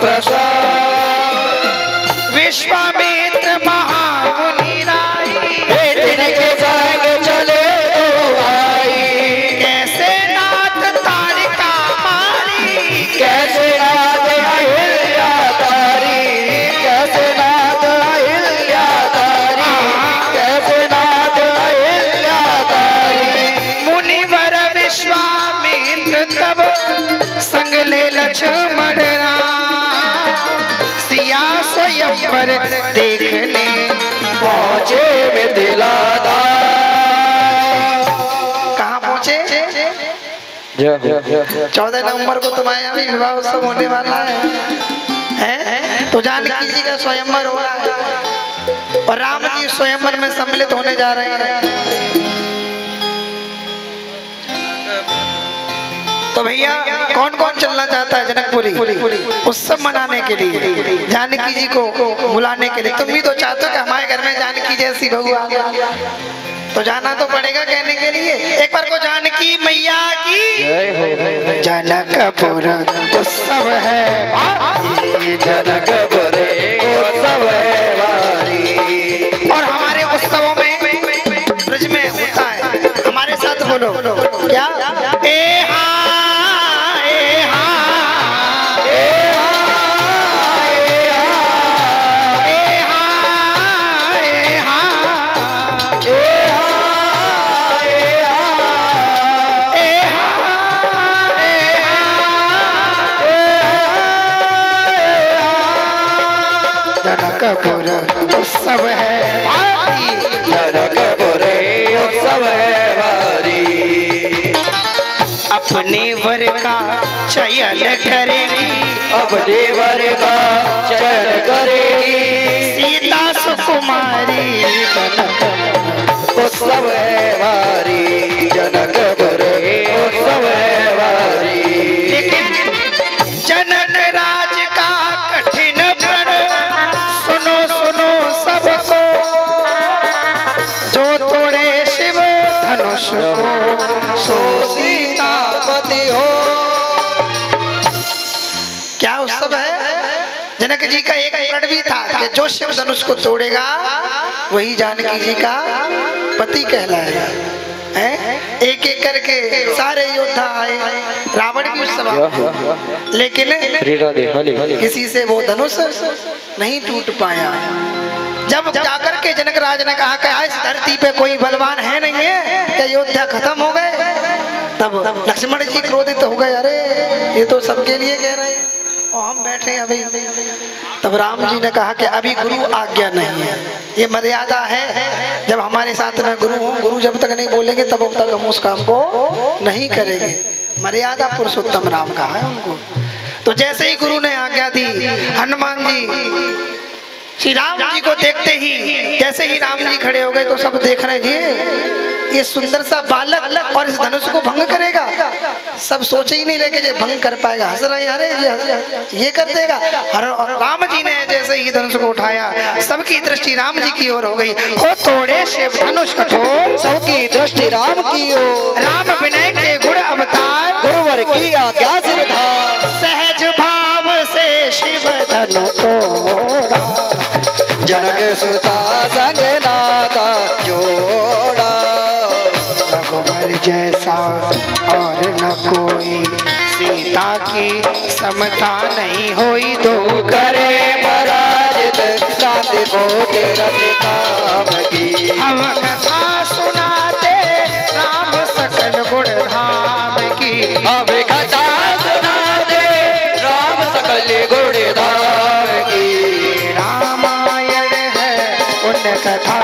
प्रसाद विश्वामित्र महामुनि राई जिनके संग चले तो आई कैसे नाथ तारिका मारी कैसे नाथ अहिल्या तारी कैसे नाथ अहिल्या तारी कैसे नाथ अहिल्या तारी मुनिवर विश्वामित्र तब संग ले लक्ष्मण सिया स्वयंवर देखने पहुँचे मिथिलादार। कहाँ पहुँचे? 14 नवंबर को तुम्हारे यहाँ भी विवाह उत्सव होने वाला है? तो जानकी जी का स्वयंवर हो रहा है और राम जी स्वयंवर में सम्मिलित होने जा रहे हैं। तो भैया कौन कौन चलना चाहता है जनकपुरी उत्सव मनाने के लिए, जानकी जी को बुलाने के लिए? तुम भी तो चाहते हो कि हमारे घर में जानकी जैसी बहू आ गया, तो जाना तो पड़ेगा कहने के लिए। एक बार को जानकी मैया की जनकपुर उत्सव है, जनकपुर उत्सव है वारी। और हमारे उत्सवों में ब्रज में होता है। हमारे साथ बोलो क्या? ए हाँ, ए हाँ, ए हाँ, ए हाँ, ए हाँ, ए हाँ, ए हाँ, ए हाँ, ए हाँ, ए हाँ, जनकपुर उत्सव है भाई, जनकपुर उत्सव है वारी। अपने वर का चयन करेगी, अपने वर का चयन करेगी, सीता सुकुमारी उत्सव है वारी। जनकपुर उत्सव है वारी। लेकिन जनक राज का कठिन व्रण सुनो सुनो सबको, जो तोड़े शिव धनुष को सो सीतापति हो। क्या उत्सव है? जनक जी का एक व्रण भी था कि जो शिव धनुष को तोड़ेगा वही जानकी जी का पति कहलाएगा। एक एक करके सारे योद्धा आए, रावण की सभा, लेकिन किसी से वो धनुष नहीं टूट पाया। जब जाकर के जनक राज ने कहा कि इस धरती पे कोई बलवान है नहीं है, क्या योद्धा खत्म हो गए? तब लक्ष्मण जी क्रोधित हो गए, अरे ये तो सबके लिए कह रहे हैं और हम बैठे हैं अभी। तब राम जी ने कहा कि अभी गुरु आज्ञा नहीं है, ये मर्यादा है। जब हमारे साथ में गुरु हो, गुरु जब तक नहीं बोलेंगे तब तक हम उस काम को नहीं करेंगे। मर्यादा पुरुषोत्तम राम का है उनको। तो जैसे ही गुरु ने आज्ञा दी, हनुमान जी श्री राम जी को देखते ही, जैसे ही राम जी खड़े हो गए तो सब देख रहे जी ये सुंदर सा बालक और इस धनुष को भंग करेगा। सब सोचे ही नहीं रहे कि ये भंग कर पाएगा, हंस रहे, अरे ये कर देगा। और राम जी ने जैसे ही धनुष को उठाया, सबकी दृष्टि राम जी की ओर हो गई। हो तोड़े शिव धनुष कठोर, सबकी दृष्टि राम की ओर। राम विनय के गुण अवतार, गुरुवर की आज्ञा सिरधार। सहज भाव से शिव धनु तोड़ा, जनक सुता संग नाता जोड़ा। रघुवर जैसा और न कोई, सीता की समता नहीं होई दो करे पराजित शांति को रथ काम की। हम कथा सुनाते राम सकल गुण धाम की। हम कथा सुनाते राम सकल गुण धाम की। रामायण है उन कथा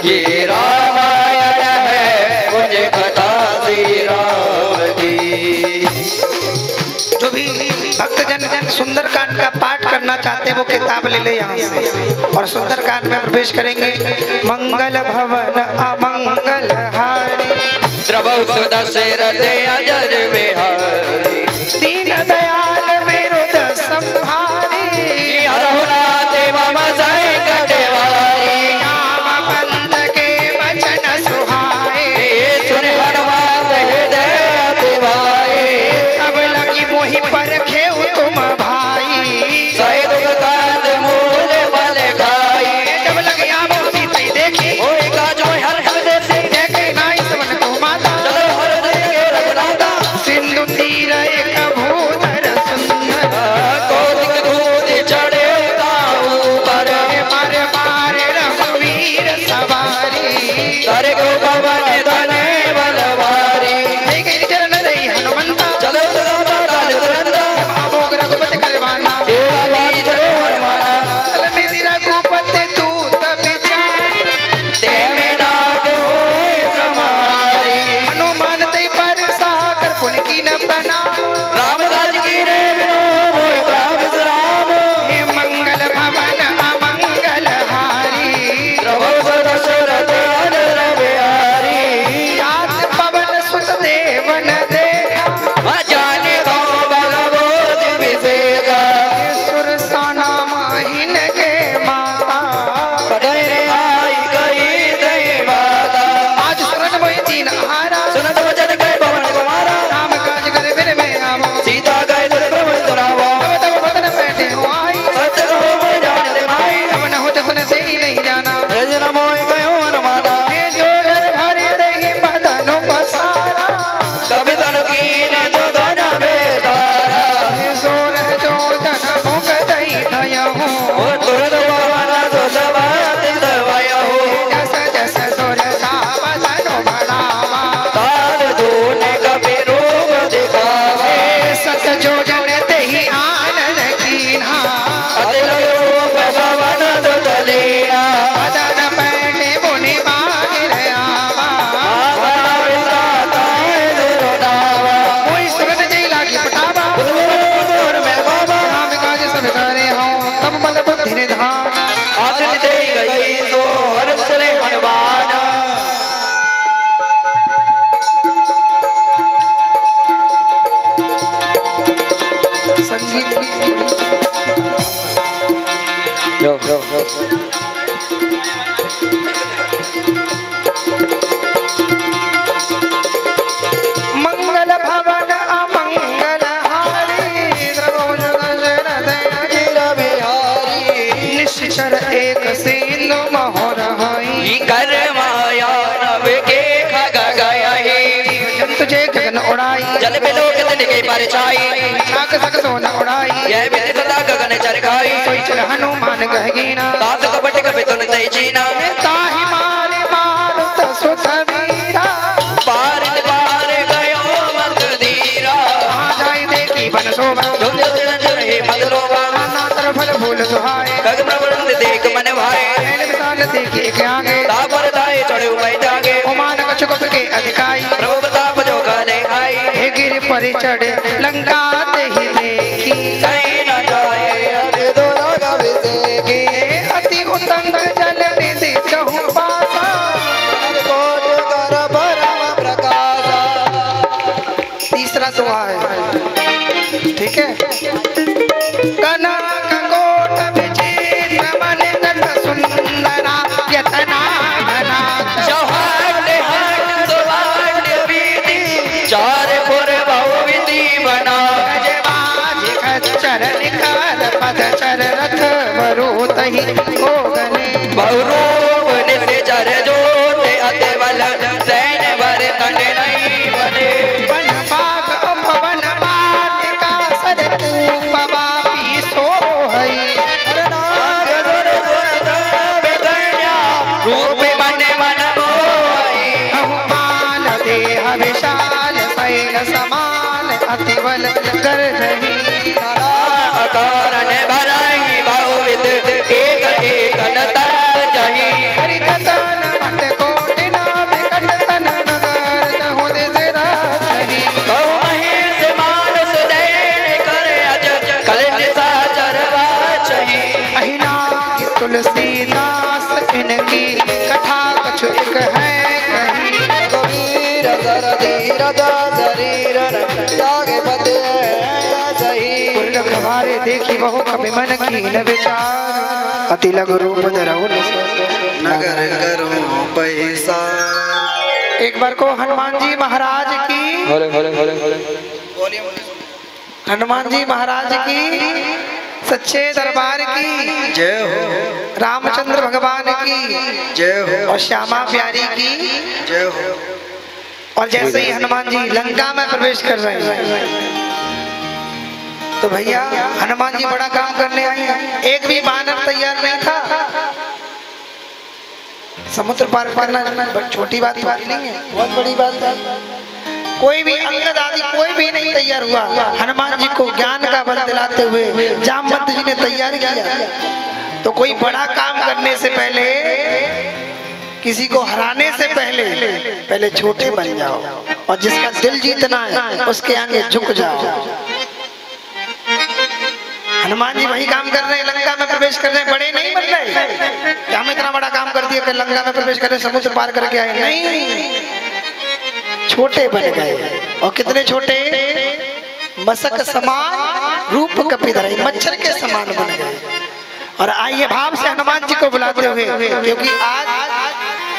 ये रामायण है मुझे कथा श्री राम की। जो भी भक्तजन सुंदरकांड का पाठ करना चाहते हैं वो किताब ले ले यहाँ से और सुंदरकांड में प्रवेश करेंगे। मंगल भवन अमंगल हारी, द्रवहु दशरथ अजर बिहारी। दीन दयाल विरुद्ध संहारी, हरहुनाथ मम संकट वारी। राम बंद के वचन सुहाए, सुन हनुमान हृदय दिवाए। अब लगी मोहि पर खेऊ तुम निधान आदित्य दे गई तो हर्ष रे हनुमान संगीत मंगल भवन अमंगल हारी निश्चर एक सिंधु मोहर कर माया नव के खग गया तुझे गगन उड़ाई जल में लोग के परछाई छाक सक सोना उड़ाई यह बिन सदा गगन चरखाई कोई चल हनुमान गहगीना दास कपट कपि तुन तय जीना ताहि मारे मारुत सुत वीरा पार गयो मत धीरा वहाँ जाय देखी बन शोभा धुंध निरंजन हे मधुरोबा नाना तरफ फूल सुहाए गग प्रवृंद देख मन भाए नैन विशाल देखी एक आगे तापर दाए चढ़े उमय जागे उमान कछुक के अधिकाई प्रभु प्रताप जो कहले आई हे गिर पर चढ़े लंका ते ही देखी कहीं न जाए अति दोरा गवि देखी अति उतंग जल निधि चहु पासा कोट कर परम प्रकाशा तीसरा दुआ है ठीक है कनक कोट विचित्र मन नट सुंदरा यतना घना चौहान हाट सुवाट बीती चार पुर बहु विधि बना गजबाज खच्चर निकाल पद चर रथ मरुतहि हो गने बहुरूप निश्चर जोते अति बल सैन वर तट नहीं बने वन बाग उपवन बाटिका सर कूप बापी सोहई नाग सुर सुर धाम कन्या रूप बने मन मोही बहुमान देह विशाल शैल समान अति बल गर्जही अकारण भरही बहुविध एक एक नता जही हरितन मट कोटि नाम कटतन नगर जहु दिस राजही बहु महेश मानस दैन कर अज कल निशाचर वाचही अहिना की तुलसीदास इनकी कथा कछु एक है कही कबीर सर धीर शरीर जागे पते सही पुरख भारे देखी बहु कवि मन की न विचार अति लघु रूप धरऊ नगर करो पैसा एक बार को हनुमान जी महाराज की हनुमान जी महाराज की सच्चे दरबार की जय हो रामचंद्र भगवान की जय हो और श्यामा प्यारी की जय हो और जैसे ही हनुमान जी लंका में प्रवेश कर रहे हैं तो भैया हनुमान जी बड़ा काम करने आए हैं। एक भी वानर तैयार नहीं था। समुद्र पार करना छोटी बात नहीं है, बहुत बड़ी बात है। कोई भी अंगद आदि कोई भी नहीं तैयार हुआ। हनुमान जी को ज्ञान का बल दिलाते हुए जामवंत जी ने तैयार किया। तो कोई बड़ा काम करने से पहले, किसी को हराने से पहले छोटे बन जाओ और जिसका दिल जीतना है उसके आगे झुक जाओ। हनुमान जी वही काम कर रहे हैं, लंका में प्रवेश कर रहे हैं, बड़े नहीं बन रहे। हम इतना बड़ा काम कर दिया कि लंका में प्रवेश कर रहे, समुद्र पार करके आए, नहीं, छोटे बन गए। और कितने छोटे, मशक समान रूप कपिधर, मच्छर के समान बन गए। और आइए भाव से हनुमान जी को बुलाते हुए, क्योंकि आज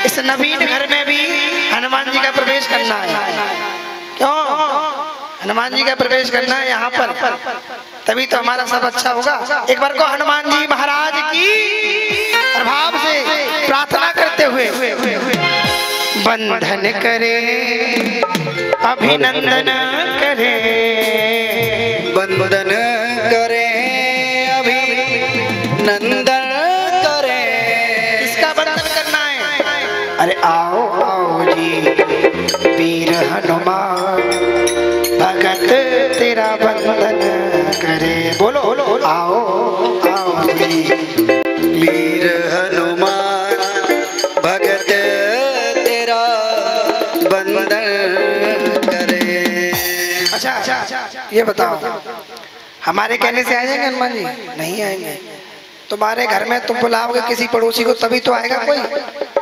इस नवीन घर में भी हनुमान जी का प्रवेश करना है। क्यों हनुमान जी का प्रवेश करना है यहाँ पर, तभी तो हमारा सब अच्छा होगा। एक बार को हनुमान जी महाराज की भाव से प्रार्थना करते हुए बंधन करे अभिनंदन करे, बंदन करे अभिनंदन करे। इसका बंधन करना है। अरे आओ आओ जी वीर हनुमान, भगत तेरा बंधन करे। बोलो बोलो आओ आओ जी वीर हनुमान, भगत तेरा बंदन करे। अच्छा ये बताओ, हमारे कहने से आ जाएंगे हनुमान जी? नहीं आएंगे। तुम्हारे घर में तुम बुलाओगे किसी पड़ोसी को तभी तो आएगा कोई।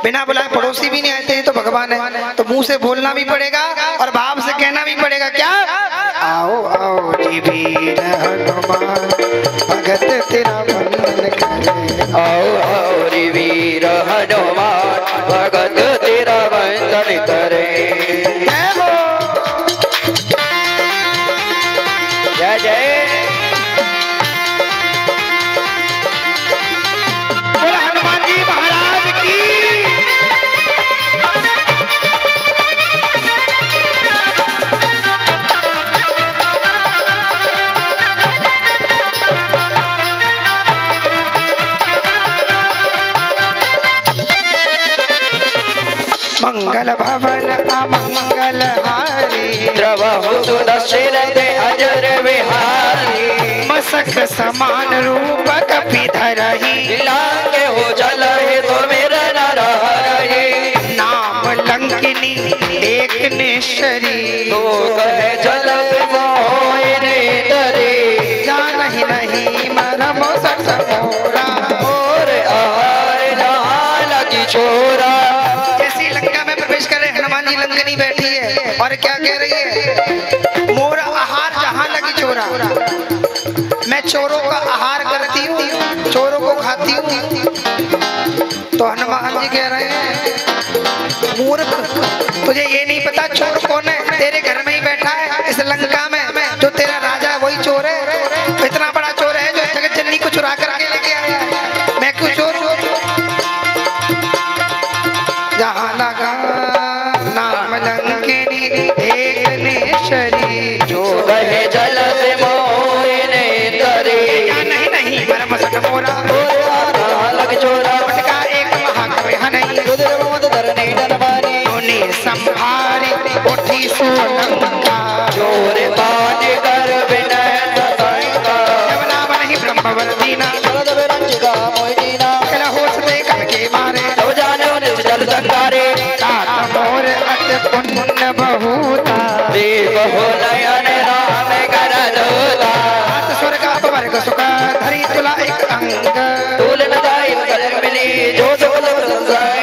बिना बुलाए पड़ोसी भी नहीं आते, तो भगवान है। तो मुंह से बोलना भी पड़ेगा और भाव से कहना भी पड़ेगा। क्या? आओ आओ जी वीर हनुमान भगत तेरा वंदन करे। आओ आओ रे वीर हनुमान भगत तेरा वंदन करे। जय जय हनुमान जी महाराज की। मंगल भवन अमंगल हारी द्रवहु सुदर्शन अजर विहारी। मसक समान रूप कपिधरहि लांगे हो जल है तो मेरा नरहरि। नाम लंकिनी एक नेश्वरी तो कहे जल मोहि रे डरे। जानहि नहीं मरम सस मोरा। और आहार जहाँ लगी छोरा। जैसी लंका में प्रवेश कर रहे हनुमान जी, लंकनी बैठी है और क्या कह रही है? मोरा आहार जहाँ लगी चोरा। मैं चोरों का आहार करती हूँ, चोरों को खाती हूँ। तो हनुमान जी कह रहे हैं मूर्ख, तुझे ये नहीं पता चोर कौन है? तेरे घर में ही बैठा है इस लंका में, जो तेरा राजा है वही चोर है। इतना बड़ा चोर है जो जगत जननी को चुरा कर आगे लेके आया है। मैं क्यों चोर हूँ? जहाँ लगा नाम लंकिनी एक नेश्वरी। जो कहे जल से मोहि ने डरे। नहीं नहीं मरम सक मोरा। और आहार लगी छोरा। पटका एक महाकवि हनई रुद्र मोद धरने डरवानी। उन्हें संभारी उठी सोलंका। चोर बाज कर विनय सतंका। जबना बन ब्रह्मवंदीना शरद विरंचिका मोहिनीना। कल होश दे के मारे तब जाने निर्जल संगारे। तात मोर अत पुण्य बहुता। देव हो नयन राम कर दूता। हाथ स्वर्ग अपवर्ग सुख धरी तुला एक अंग। तूल न जाई कल मिली जो सोल संसार।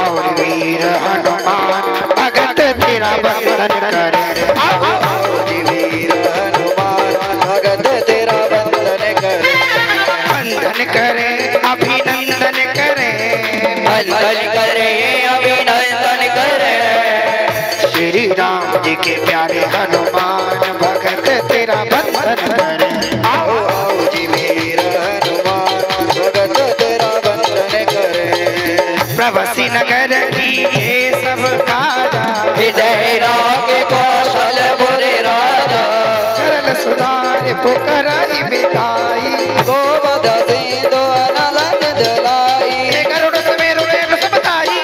और वीर हनुमान भगत तेरा वंदन करे। वीर हनुमान भगत तेरा वंदन करे। वंदन करे अभिनंदन करे। वंदन करे अभिनंदन करे। श्री राम जी के प्यारे हनुमान भगत तेरा वंदन करे। आओ आओ जी वीर हनुमान भगत तेरा वंदन करे। प्रभसी नगर की ये सब काजा। विजय राग कौशल बुरे राजा। सरल सुधार पुकराई बिताई। गोवध सिंधु अनलग जलाई। गरुड़ समेरु रेण सब ताई।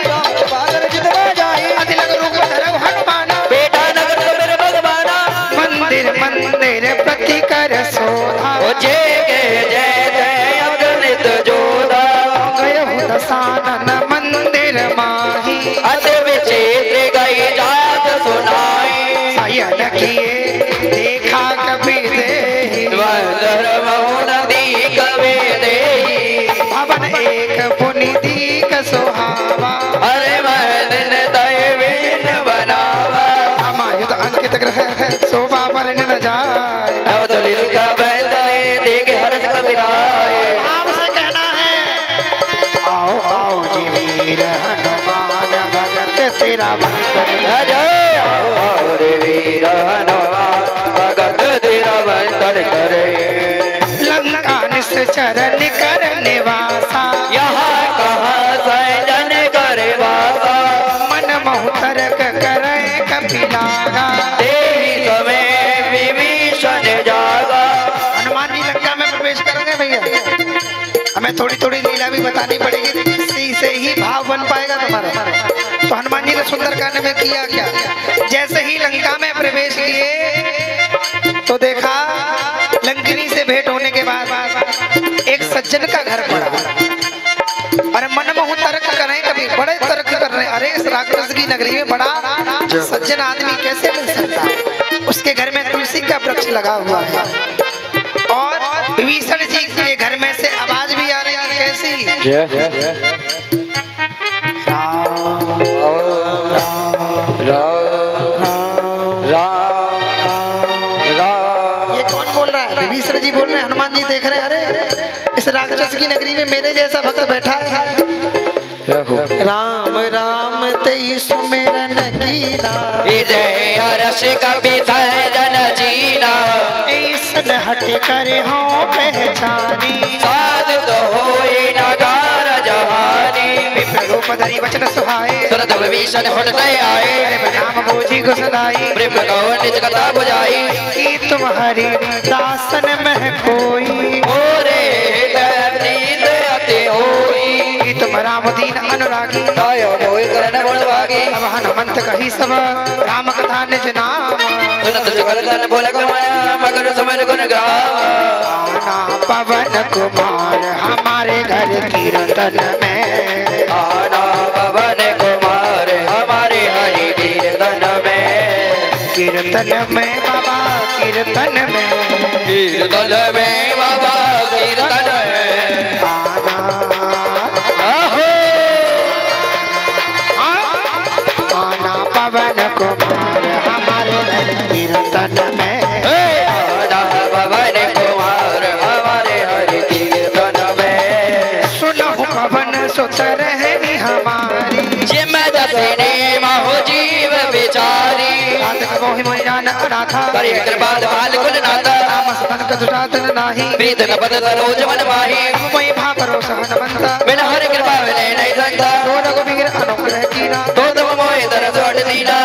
पागर जित बजाई। अधिलग रूप धरऊ हनुमान। बेटा नगर मेरे भगवाना। मंदिर मंदिर प्रति कर शोभा। ओ जय जय जय अगणित जोधा। गयहु दसानन मंदिर माही। अति विचित्र गई जात सुनाई। शयन किए देखा कभी देहि। द्वंद्व मौन दी कवे देहि। भवन एक पुनि दीक सुहावा। अरे महदिन दैवीन बनावा। अमायुध अंकित ग्रह है शोभा पर न जाए। नव तुलित का बंदने देख हर्ष कविराए। आपसे कहना है आओ आओ जी वीर हनुमान भगत तेरा वंदन। जय आओ आओ रे वीर हनुमान भगत तेरा वंदन करे। लंका निश्चर निकर निवासा। यहाँ कहाँ सैजन करे वासा। मन बहुतरक करे कपिलागा। देवी समय विभीषण जागा। हनुमान जी लंका में प्रवेश करेंगे भैया। हमें थोड़ी थोड़ी लीला भी बतानी पड़ेगी, इसी से ही भाव बन पाएगा तुम्हारा। तो हनुमान जी ने सुंदरकांड में किया क्या? जैसे ही लंका में प्रवेश किए तो देखा लंकिनी से भेंट होने के बाद एक सज्जन का घर पड़ा। अरे मन मोह तर्क करें, कभी बड़े तर्क कर रहे। अरे इस राक्षस की नगरी में बड़ा सज्जन आदमी कैसे मिल सकता है? उस उसके घर में तुलसी का वृक्ष लगा हुआ है और विभीषण जी के घर में से आवाज भी आ रही है कैसी? ये कौन बोल रहा है? विभीषण जी बोल रहे हैं। हनुमान जी देख रहे हैं, अरे इस राक्षस की नगरी में मेरे जैसा भक्त बैठा है। राम राम तेई सुमिरन कीना, जय हर्ष कपिता जन जीना, ऐसन हट कर हो पहचानी, साधु तो होए नगार जहानी, रूप धरि वचन सुहाए, सुरत विभीषण होत आए, राम बोझी घुसलाई, प्रेम कहो निज कथा बुझाई, कि तुम्हारी दासन में कोई, मोरे प्रीत अति होई, कि तुम राम दीन अनुरागी, आयो मोहि करन गुणवागी, अब हनुमंत कही सब राम कथा निज नाम, सुनत सकल तन बोल कमाया, मगर समर गुण गावा, आना पवन कुमार हमारे घर कीर्तन में, आना पवन कुमार हमारे हरि कीर्तन में, कीर्तन में बाबा कीर्तन में, कीर्तन में बाबा कीर्तन में, आना आहो आना पवन कुमार हमारे घर कीर्तन में, आना पवन कुमार हमारे हरि कीर्तन में, सुनो पवन सुत रहनी हमारी, जिम दसने महो जीव बिचारी, मोहि मोहि जान अनाथा, करे कृपा बाल कुल नाथा, राम सन कदुरातन नाही, प्रीत न पद सरोज मन माही, मोहि भाकरो सहनवंता, बिन हरि कृपा विनय नहीं संता, तो रघुवीर अनुग्रह कीना, तो तुम मोहि दरस वट दीना,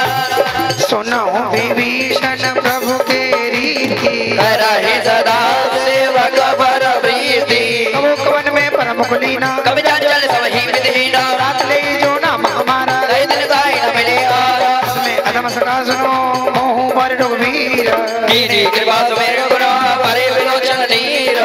सुनो विभीषण प्रभु के रीति, करहि सदा सेवक पर प्रीति, कबो कवन में परम कुलीना, कवि चंचल सब ही विधिहीना, रात ले जो नाम हमारा, कई दिन गाय न मिले आरा, उसमें अधम सका सुनो मोहु बर रघुवीर, कीरी कृपा सुमेर गुना परे विलोचन नीर,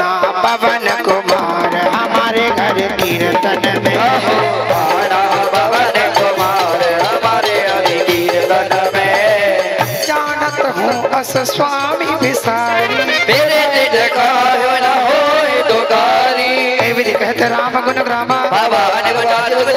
ना पवन कुमार हमारे घर कीर्तन में, आना पवन कुमार हमारे हरि कीर्तन में, जानत हूँ अस स्वामी विसारी, मेरे निज कायो न होए तुकारी, विधि कहते राम गुण ग्रामा, बाबा अनुगुण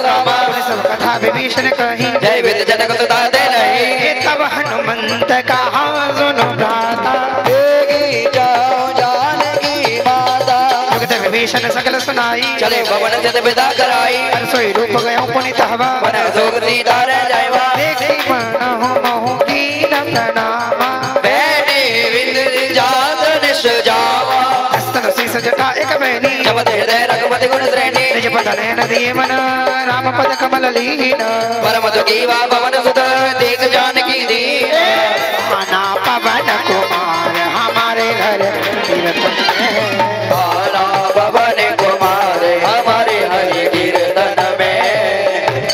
रामा, सब कथा विभीषण कही, जय विद जनक सुता दे नहीं, तब हनुमंत कहा सुनो भ्राता, देगी जाओ जानकी माता, जुगत विभीषण सकल सुनाई, चले भवन जन विदा कराई, सोई रूप गयो पुनित हवा, मन सोग सीता रह जायवा, देखी मनहु महु कीन प्रणामा, बैठे विद जात निश जावा, हस्तन शीस जटा एक बहनी, जपत हृदय रघुपति गुण श्रेणी, निज पद नयन दिए मन राम पद कमल लीन, परम दुखी वा पवन सुत देख जानकी दी, आना पवन कुमार हमारे घर कीर्तन में, आना पवन कुमार हमारे हरि कीर्तन में,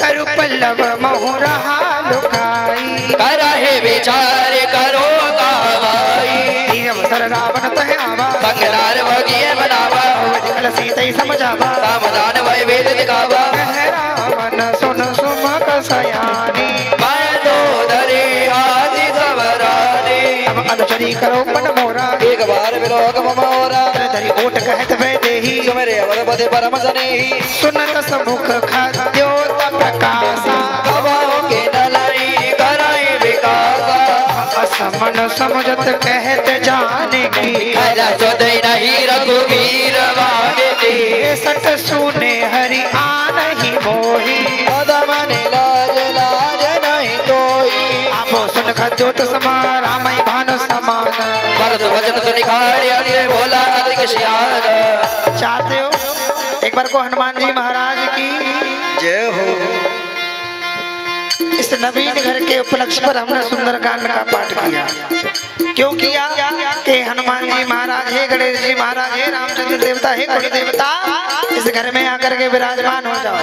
करु पल्लव महु रहा लुकाई, करहे विचार करो गावाई, अवसर रावण तह आवा, संग नार भगिए बनावा, कल सीते समझावा, सावधान भय वेद दिखावा, कह रावण सुन सुमक सयानी, मैं तो धरे आदि सवरानी, अब अनुचरी करो मन मोरा, एक बार विलोक मोरा, धरी ओट कहत वै देही, सुमेरे अवधपति परम सनेही, सुनत समुख खाद्योत प्रकाशा, कबाओ के नलाई कराई विकासा, असमन समझत कहत जाने की, हरा सदै नहीं रघुवीर वागे, सट सुने हरि आनहि मोहि, पदमनि लाज लाज नहीं कोई, आपो सुन खाद्योत समा रामई भानु समान, भरत वचन सुनिखारे अरे भोला अधिक श्यान, चाहते हो एक बार को हनुमान जी महाराज की जय हो। इस नवीन घर के उपलक्ष्य पर हमने सुंदरकांड का पाठ किया, क्यों किया कि हनुमान जी महाराज है, गणेश जी महाराज है, रामचंद्र देवता है, कुल देवता इस घर में आकर के विराजमान हो जाओ।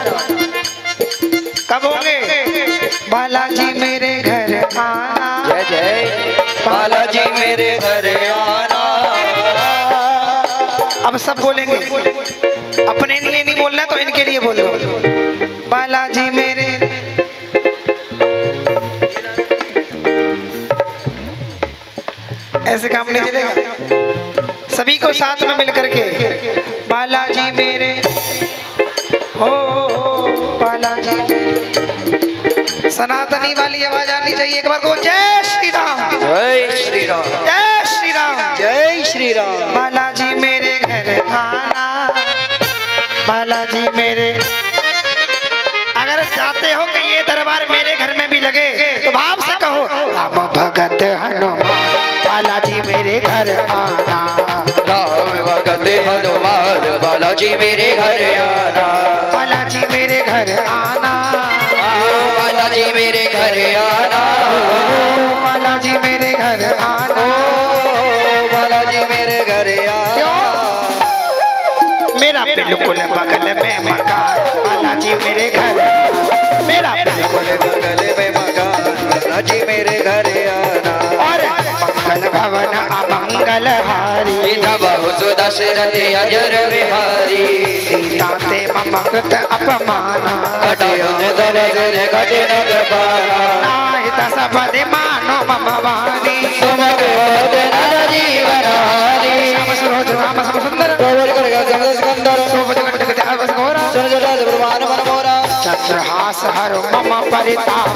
कब होंगे? बालाजी मेरे घर आना, जय जय बालाजी मेरे घर आना, अब सब बोलेंगे, अपने लिए नहीं बोलना तो इनके लिए बोलो, बालाजी मेरे ऐसे काम नहीं चलेगा। सभी को साथ में मिलकर के बालाजी मेरे हो बालाजी मेरे। सनातनी वाली आवाज आनी चाहिए एक बार को। जय श्री राम, जय श्री राम, जय श्री राम, जय श्री राम। बालाजी मेरे घर आना, बालाजी मेरे। अगर चाहते हो कि ये दरबार मेरे घर में भी लगे तो भाव से कहो राम भगत हनुमान बालाजी मेरे घर आना। राम भगत हनुमान बालाजी मेरे घर आना, बालाजी मेरे घर आना, बालाजी मेरे घर आना, बालाजी मेरे घर आना, बालाजी मेरे घर आना। मेरा बिल्कुल बगल में मकान बालाजी मेरे घर, मेरा बिल्कुल बगल में मकान बालाजी मेरे घर आना। और मंगल भवन अमंगल हारी बहु सुदशरथ अजर विहारी, सीता ते ममगत अपमाना कटयुन दरदर कठिन कृपाना, नाहित सबदे मानो मम वाणी तुम नर जीवन हारी। श्याम सरोज राम सम सुंदर प्रवर कर गंगा सिकंदर शोभत घट गति अवस घोरा सुन जटा ब्रह्मांड मन मोरा, चंद्रहास हर मम परिताप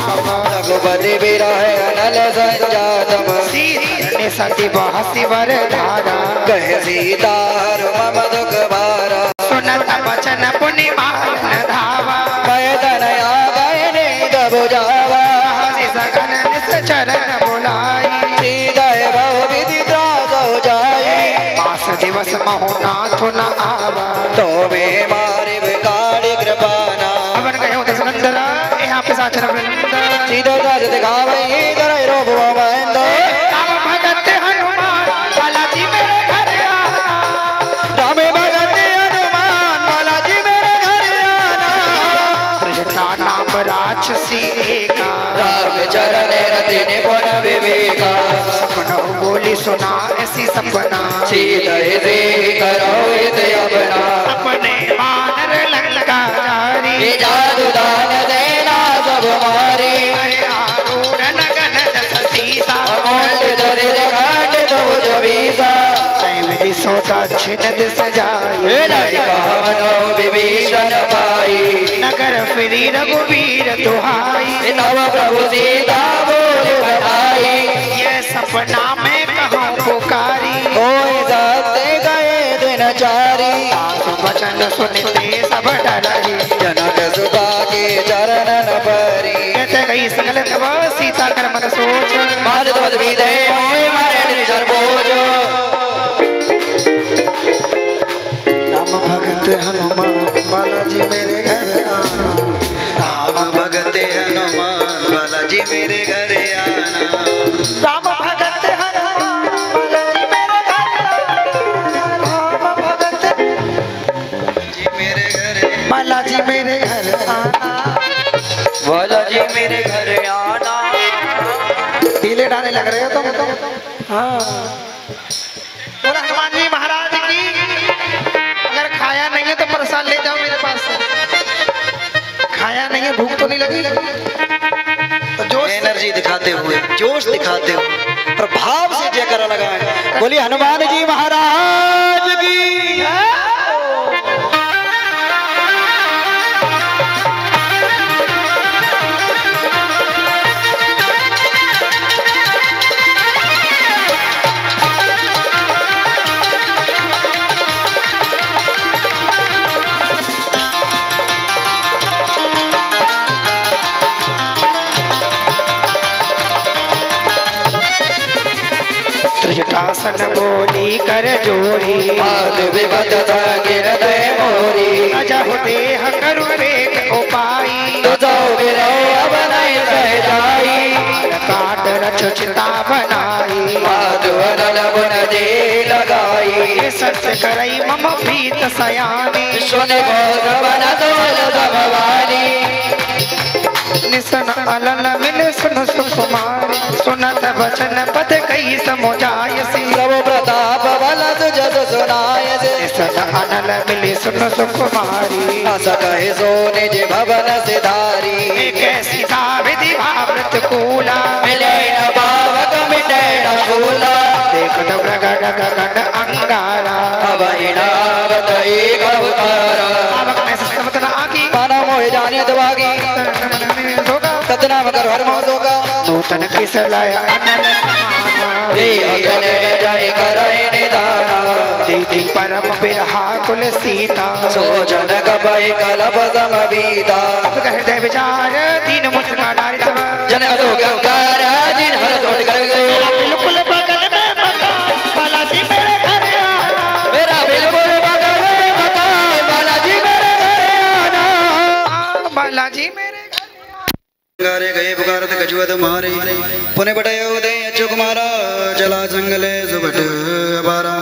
रघुपति बिरह अनल संजातम, सीधे सती बहसी वर धारा कहे सीता हर मम दुख भारा, सुनत बचन पुनि मारन धावा कहे तनया गए नींद बुझावा, हसी सगन निस चरण बुलाई हृदय बहु विधि त्रास हो जाए, पास दिवस महोनाथ न आवा तो में मारे विकाल कृपाना, अवन गयो दसकंदर यहाँ पे साचर वृंद सीधो दस दिखावे करे रूप महेंद्र, राम भगत हनुमान बालाजी मेरे घर आना, राम भगत हनुमान बालाजी मेरे घर आना, प्रजता नाम राक्षसी का राम चरण रति निपुण विवेका, सपना बोली सुना ऐसी सपना सीधे से करो हित अपना, अपने वानर लंका जारी जादू दान देना सब मारे, आरूढ़ नगन जस सीता अमोल दरिद घाट तो जबीसा, मेरी सोता छिन दिस जाई लड़का मनो विभीषण पाई, नगर फिरी रघुवीर दुहाई नव प्रभु सीता बोल बताई, ये सपना में कहूँ पुकारी कोई सत्य गए दिन चारी, सासु वचन सुनते सब डरही जनक सुता के चरणन परी, कहते गई सकल तब सीता कर मन सोच मार दो विदे मोहि मारे निजर बोझ, राम भगत हनुमान बालाजी मेरे घर आना, राम भगत हनुमान बालाजी मेरे घर आना, राम भगत हनुमान बालाजी मेरे घर आना, राम भगत जी मेरे घर, बालाजी मेरे घर आना। बालाजी मेरे घर आना, ढीले ढाले लग रहे हो तुम हाँ। बोला हनुमान जी महाराज की। अगर खाया नहीं है तो प्रसाद ले जाओ मेरे पास से। खाया नहीं है, भूख तो नहीं लगी तो जोश एनर्जी दिखाते हुए, जोश दिखाते हुए, प्रभाव से जयकारा लगाएं। बोलिए हनुमान जी महाराज की। त्रिजटासन बोली कर जोड़ी पाद विपद गिरदय मोरी, अजहु देह करु वेग उपाई तो जाओ गिरो अब नहीं सह जाई, काट रच चिता बनाई माधु अनल गुण दे लगाई, ये सत्य करई मम प्रीत सयानी सुन भगवन दोल भवानी, निसन अलल मिल सुन सुकुमार सुनत वचन पद कई समुझाय सी सब प्रताप बल जस सुनाय से, निसन अलल मिल सुन सुकुमारी अस कहे सो निज भवन सिधारी, कैसी विधि भावृत कूला मिले न पावक मिटे न भूला, कर गगन अंगारा अब इनावत एक अवतारा आवक में समतन आकी पाना मोहे जाने दवागी सतना मकर हर मौजोगा नूतन किस लाय अनल रे अगले जाए करे निदाना दीदी परम बिरहा कुल सीता सोचन कबई कलब समबीता हृदय विचार दीन मुस्का नारी सब जन तो गंगार दिन हर तोड़ कर गए बिल्कुल बगल में मकान बालाजी मेरे घर आना मेरा बिल्कुल बगल में मकान बालाजी मेरे घर आना बालाजी मेरे गारे गए पुकारत गजवत मारे पुने बटायो दे अच्चो कुमारा चला जंगले सुबट अबारा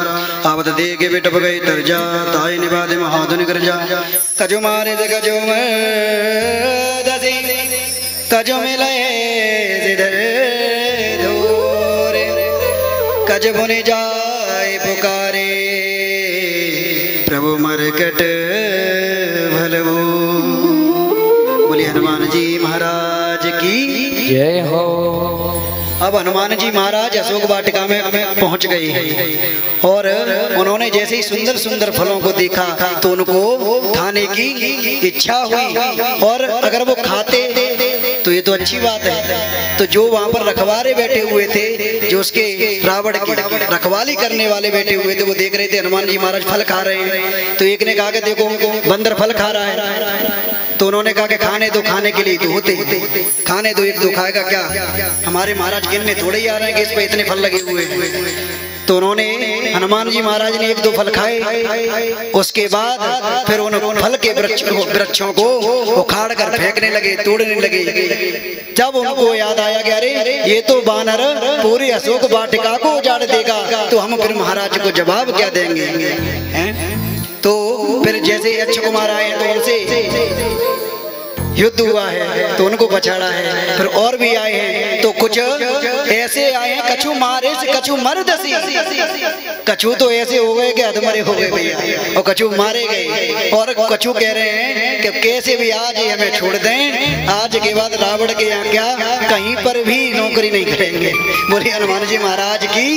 आवत दे के बिटप गई तरजा ताई निबादे महाधुन कर जा कजो मारे दे कजो दसी कजो मिले जिधर दूर कज बुने जाए पुकारे प्रभु मरकट भलवो। बोलिए हनुमान जी महाराज की जय हो। अब हनुमान जी महाराज अशोक वाटिका में पहुंच गए हैं और उन्होंने जैसे ही सुंदर सुंदर फलों को देखा तो उनको खाने की इच्छा हुई और अगर वो खाते तो ये तो अच्छी बात है। तो जो वहां पर रखवारे बैठे हुए थे, जो उसके रावण की रखवाली करने वाले बैठे हुए थे, वो देख रहे थे हनुमान जी महाराज फल खा रहे हैं। तो एक ने कहा कि देखो बंदर फल खा रहा है। तो उन्होंने कहा कि खाने दो, खाने के लिए तो होते खाने दो, एक दो खाएगा क्या, हमारे महाराज गिनने थोड़े ही आ रहे हैं कि इस पे इतने फल लगे हुए हैं। तो उन्होंने हनुमान जी महाराज ने एक दो फल खाए। उसके बाद फिर उन फल के वृक्षों को उखाड़ कर फेंकने लगे, तोड़ने लगे। जब उनको याद आया कि अरे ये तो बानर पूरे अशोक वाटिका को उजाड़ देगा, तो हम फिर महाराज को जवाब क्या देंगे हैं? तो फिर जैसे अच्युत कुमार आए तो उनसे युद्ध हुआ है, तो उनको बचाड़ा है। फिर और भी आए हैं तो कुछ ऐसे आए हैं कछु मारे से कछु मर दसी। कछु तो ऐसे हो गए कि अधमरे हो गए भैया, और कछु मारे गए। और कछु कह रहे हैं कि कैसे भी आज ही हमें छोड़ दें, आज के बाद रावण के यहाँ क्या कहीं पर भी नौकरी नहीं करेंगे। बोलिए हनुमान जी महाराज की।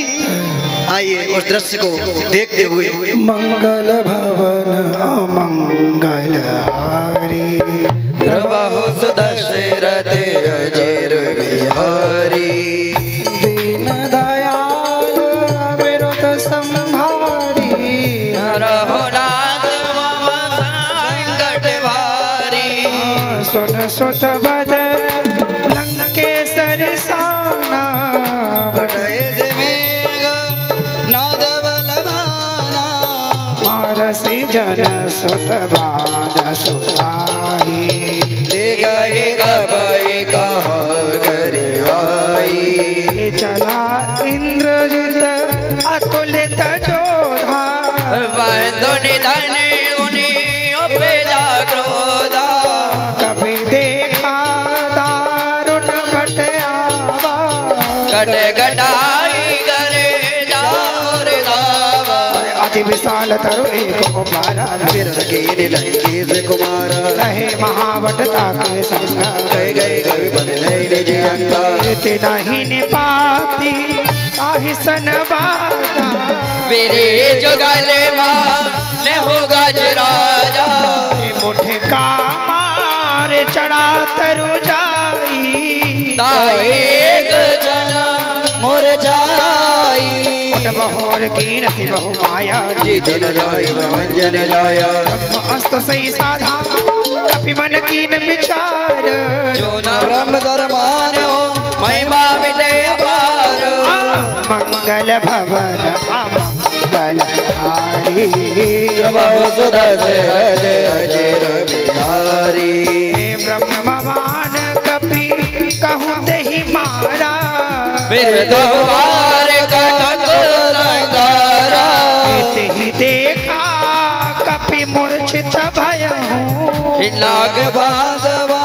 आइए उस दृश्य को देखते हुए। मंगल भवन अमंगल हारी प्रभु दशरथ अजर बिहारी दीन दयाल विरुद्ध संभारी रघुनाथ मम संकट भारी सुन सुत बद लंकेश्वर साना मारसी जन सुत बाद सुताही गए कबई कहा करे आई चला इंद्रजित अतुलित जोधा बंधु निधन उन्हीं उपजा क्रोधा कभी देखा दारुण घट आवा कट कटाई करे जाओ रे दावा अति विशाल तरु एक कुमारा कुमार रहे महावटता के संग गए गए बदले नहीं निपाती ताहि सनवादा मेरे जगले मां ने होगा राजा मुठे का मारे चढ़ा तरु जाई ताएक जना मोर जाई बहोर की नसी बहु माया जी दिन जाय मंजन जाया अस्त सही साधा कपि मन कीन विचार जो न ब्रह्म दरमान हो महिमा मिटे अपार मंगल भवन अमंगल हारी प्रभु दशरथ अजर बिहारी ब्रह्मवान कपि कहूँ दही मारा मेरे द्वार कटक रंगारा ही देखा कपि मूर्छित भय नाग बांधवा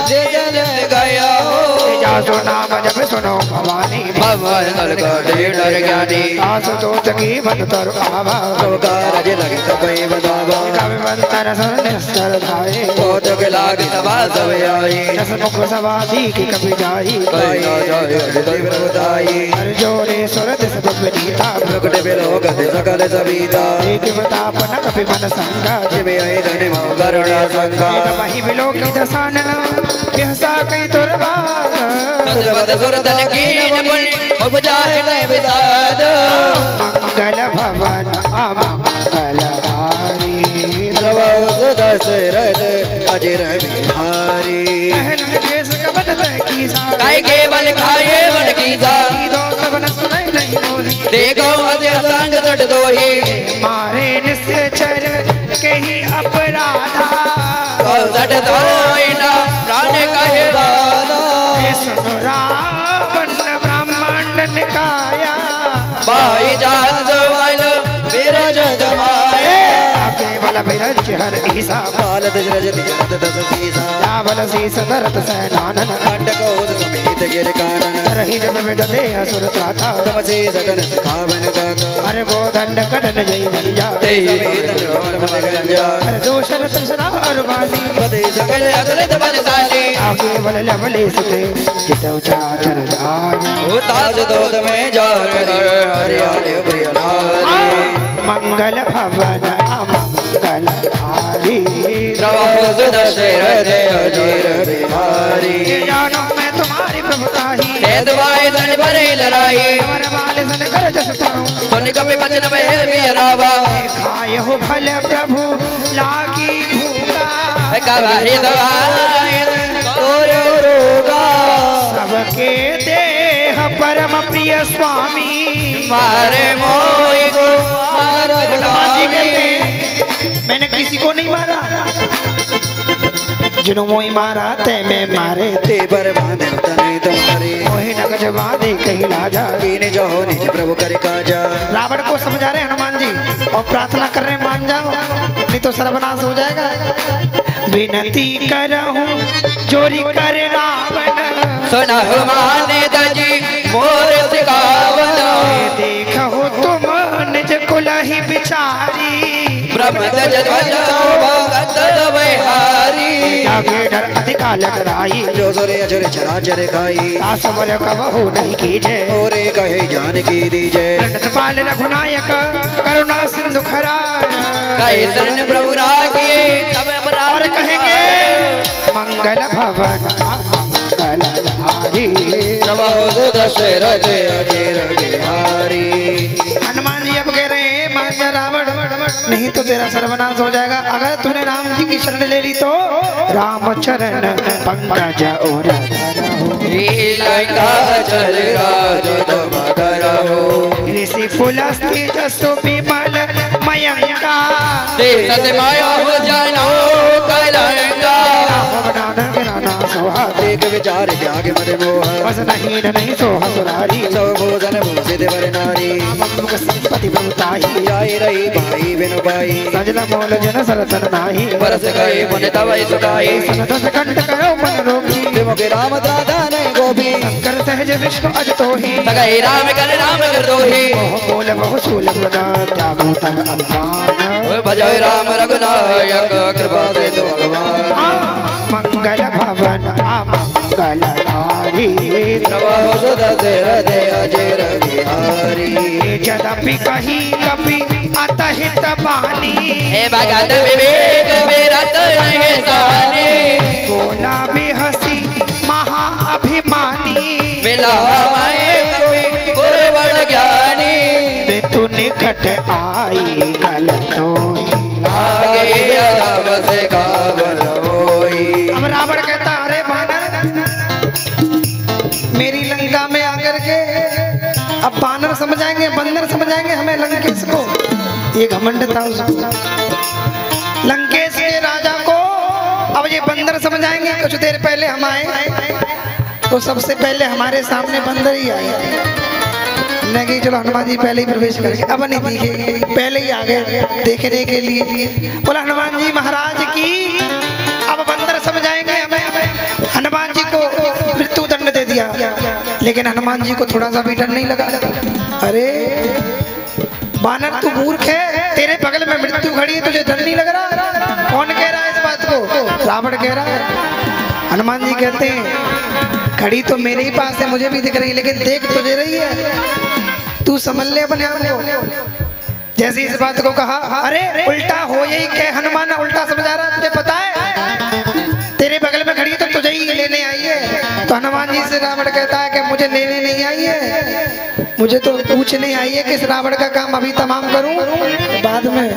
जे जल गया हो जासो नाम जब सुनो भवानी भवन डर ज्ञानी आसु दोष की मन तर आवा कारज लगे कपई बदावा कवि मंतर निस्तर धाये कोटक लागे सभा सब आई दस मुख सवादी की कभी जाई बताई हर जोरे सुर दिस दुबनीता प्रकट कल सविता एक बतापन कपि मन संगा जिवे आए धन मो करुणा संगा वही बिलो की दसान बिहसा कई तुरबाद सदवद सुरदन कीन पुण्य उपजाए नहीं विदाद मंगल भवन अमंगल हारी दशरथ अजर बिहारी काय केवल खाए मन की सा देखो अधे संग तट दोही मारे निश्चर कहीं अपराधा तट दोही ना प्राण कहे दादा सुनो रावण ब्राह्मण निकाया भाई जात वाल मेरा जमाए केवल विरज हर ईसा बाल दशरथ दियत दस सीसा रावण शीस धरत सैनानन खंडक ओद समेत गिर कानन रही जब विदते असुर त्राता तमसे सगन सखावन गाता अरे वो दंड कटन जय भैया समेत रोहन मन गंजा अरे दोषर तसरा अरवाली पदे सकल अगलित बन साली केवल लवले सुते चितौ चाचर जाय ओ ताज दोद में जार हरियाले प्रियलाली मंगल भवन अमंगल हारी दशरथ अजर बिहारी जानो मैं तुम्हारी प्रभुता ही दवाई धन भरे लड़ाई अमर बाल सन कर जसताऊं सुन कपि बचन में मेरावा खाए हो भल प्रभु लागी भूखा कवाही दवाई तोरे रोगा सबके देह परम प्रिय स्वामी मारे मोई को मारा मैंने किसी को नहीं मारा जिन्हों मोई मारा ते मैं मारे ते पर बांधे तने तुम्हारे मोहि नगज बांधे कहीं लाजा कीने जाओ निज प्रभु करे काजा रावण को समझा रहे हनुमान जी और प्रार्थना कर रहे मान जाओ नहीं तो सर्वनाश हो जाएगा विनती करहूं चोरी करे रावण सुना माने दजी मोर सिकावन देखो तुम निज कुल ही बिचारी ब्रह्म ध्वज भगत विहारी आगे डर अधिका लड़ाई जो सोरे अजर चराचर खाई आसवर कबहु नहीं कीजे ओरे कहे जान की दीजे पाल रघुनायक करुणा सिंधु खराय कहे शरण प्रभु रागी तब और कहेंगे मंगल भवन मंगल हारी नमो दशरथ अजर बिहारी हनुमान जी अब कह रहे हैं मान जा रावण नहीं तो तेरा सर्वनाश हो जाएगा अगर तूने राम जी की शरण ले ली तो राम चरण पंकज और लंका चल राज तुम करो ऋषि पुलस्ति जसो विमल मयंका सत माया हो जानो कलंका एक विचार त्याग मद मोह बस नहीं सो हसुरारी सब भोजन भूषित वर नारी पति बहुताही आई रही भाई बिनु भाई सजल मोल जन सरसन नाही बरस गए मुन तवै सुखाई सनत कंठ करो मन रोगी मुखे राम दादा नहीं गोभी शंकर सहज विष्णु अज तो ही सगई राम कर दो ही बोल बहु सूल गुना त्यागो तब अल्लाह भजय राम रघुनायक कृपा दे दो भगवान मंगल भवन मंगल हारी नमो दशरथ अजर बिहारी जदपि कही कपि अतहित बानी हे भगत विवेक विरत रहे सानी बोला भी हसी महा अभिमानी बिलाए कवि गुरु ज्ञानी तू निकट आई कल तो आगे राम से कावन होई अब रावण कहता अरे बानर मेरी लंका में आकर के अब बानर समझाएंगे बंदर समझाएंगे हमें लंकेश को ये घमंड था उसको लंकेश के राजा को अब ये बंदर समझाएंगे कुछ देर पहले हम आए तो सबसे पहले हमारे सामने बंदर ही आए नहीं चलो हनुमान जी पहले ही प्रवेश करके अब नहीं दिखे पहले ही आ गए देखने के लिए बोला हनुमान जी महाराज की अब बंदर समझाएंगे हमें हनुमान जी को मृत्यु दंड दे दिया लेकिन हनुमान जी को थोड़ा सा भी डर नहीं लगा अरे बानर तू मूर्ख है तेरे बगल में मृत्यु खड़ी है तुझे डर नहीं लग रहा कौन कह रहा है इस बात को रावण कह रहा है हनुमान जी कहते हैं खड़ी तो मेरे ही पास है मुझे भी दिख रही है लेकिन देख तुझे रही है तू समझ ले अपने आप को जैसे इस बात को कहा, अरे उल्टा हो यही कह, हनुमान उल्टा समझा रहा, तुझे पता है तेरे बगल में खड़ी तो तुझे ही लेने आई है। तो हनुमान जी से रावण कहता है कि मुझे लेने नहीं आई है, मुझे तो पूछने आई है कि इस रावण का काम अभी तमाम करूं बाद में।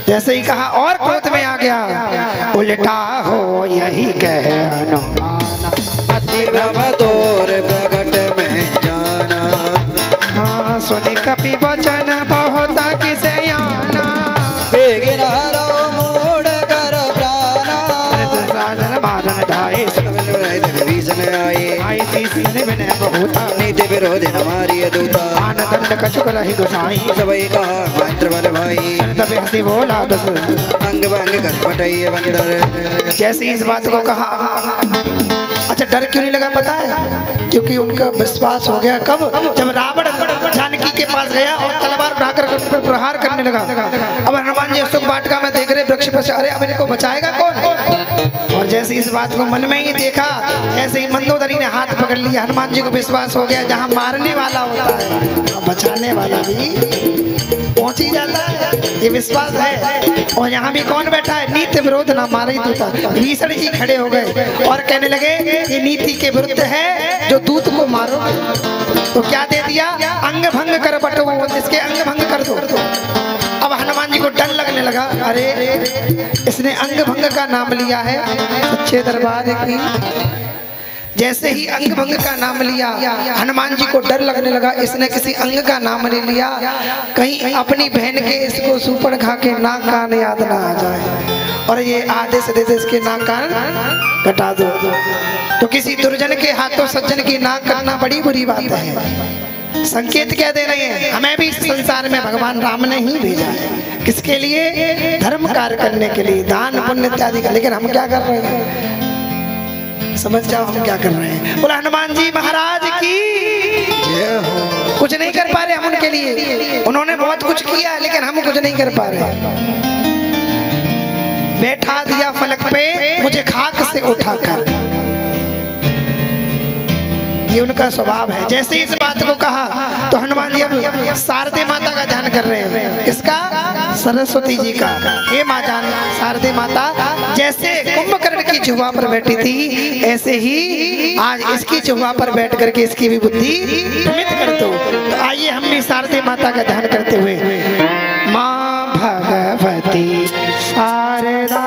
जैसे ही कहा और क्रोध में आ गया, उल्टा हो यही कह दौर प्रगट में जाना, हाँ सुने कपि वचन बहुत किसे आना, मोड़ कर प्राणा, साधन बाधन ढाए आए बहुत नीति विरोध हमारी दूता, आनंद कछुक रही गोसाई, सबई कहा मंत्र बल भाई, तब हंसी बोला दस अंग भंग कर पटैये बंदर। जैसे इस बात को कहा, अच्छा डर क्यों नहीं लगा पता है? क्योंकि उनका विश्वास हो गया कब, जब रावण जानकी के पास गया और तलवार उठाकर प्रहार करने लगा। अब हनुमान जी अशोक वाटिका में देख रहे वृक्ष पर, अरे अब इनको बचाएगा कौन? और जैसे इस बात को मन में ही देखा, ऐसे ही मंदोदरी ने हाथ पकड़ लिया। हनुमान जी को विश्वास हो गया जहाँ मारने वाला होता है बचाने वाला भी पहुंच ही जाता है, ये विश्वास है। और यहाँ भी कौन बैठा है, नीति विरोध ना मारे दूता। भीषण जी खड़े हो गए और कहने लगे ये नीति के विरुद्ध है, जो दूत को मारो। तो क्या दे दिया, अंग भंग कर बटो, इसके अंग भंग कर दो। अब हनुमान जी को डर लगने लगा, अरे इसने अंग भंग का नाम लिया है सच्चे दरबार की। जैसे ही अंग भंग का नाम लिया, हनुमान जी को डर लगने लगा, इसने किसी अंग का नाम ले लिया, कहीं अपनी बहन के इसको सुपड़ खा के नाक कान याद ना आ जाए, और ये आदेश दे दे इसके नाक कान कटा दो। तो किसी दुर्जन के हाथों सज्जन की नाक कटना बड़ी बुरी बात है। संकेत क्या दे रहे हैं, हमें भी इस संसार में भगवान राम ने ही भेजा है, किसके लिए, धर्म कार्य करने के लिए, दान पुण्य इत्यादि का। लेकिन हम क्या कर रहे हैं, समझ जाओ हम क्या कर रहे हैं। बोला हनुमान जी महाराज की कुछ नहीं कर पा रहे हम उनके लिए, उन्होंने बहुत कुछ किया लेकिन हम कुछ नहीं कर पा रहे। बैठा दिया फलक पे मुझे खाक से उठाकर, ये उनका स्वभाव है। जैसे इस बात को कहा तो हनुमान जी अब शारदे माता का ध्यान कर रहे हैं, किसका, सरस्वती जी का। हे माँ जान शारदे माता, जैसे कुंभकर्ण की जुबा पर बैठी थी, ऐसे ही आज इसकी जुबा पर बैठ करके इसकी भी बुद्धि भ्रमित कर दो। तो आइए हम भी शारदे माता का ध्यान करते हुए, माँ भगवती शारदा,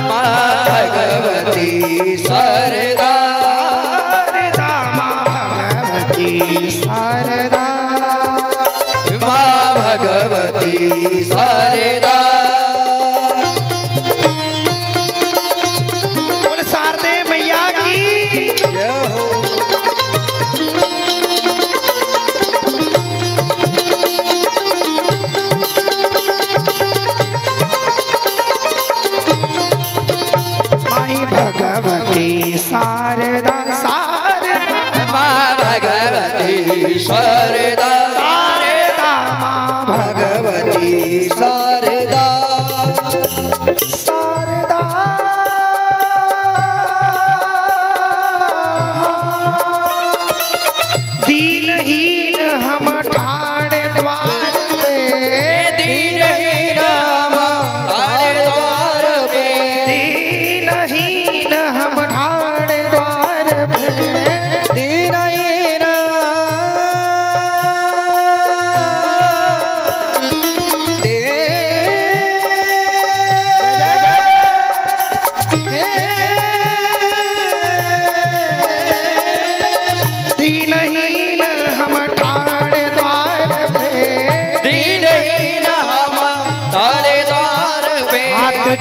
माँ भगवती शारदा, शारदा, माँ भगवती शारदा, बोल शारदे मैया की। माई भगवती शारदा, भगवती शारदा, शारदा माँ भगवती शारदा, शारदा, दीनहीन हम ठाणे द्वार पे, दीनहीन हम ठाणे द्वार पे, दीनहीन हम ठाणे द्वार पे,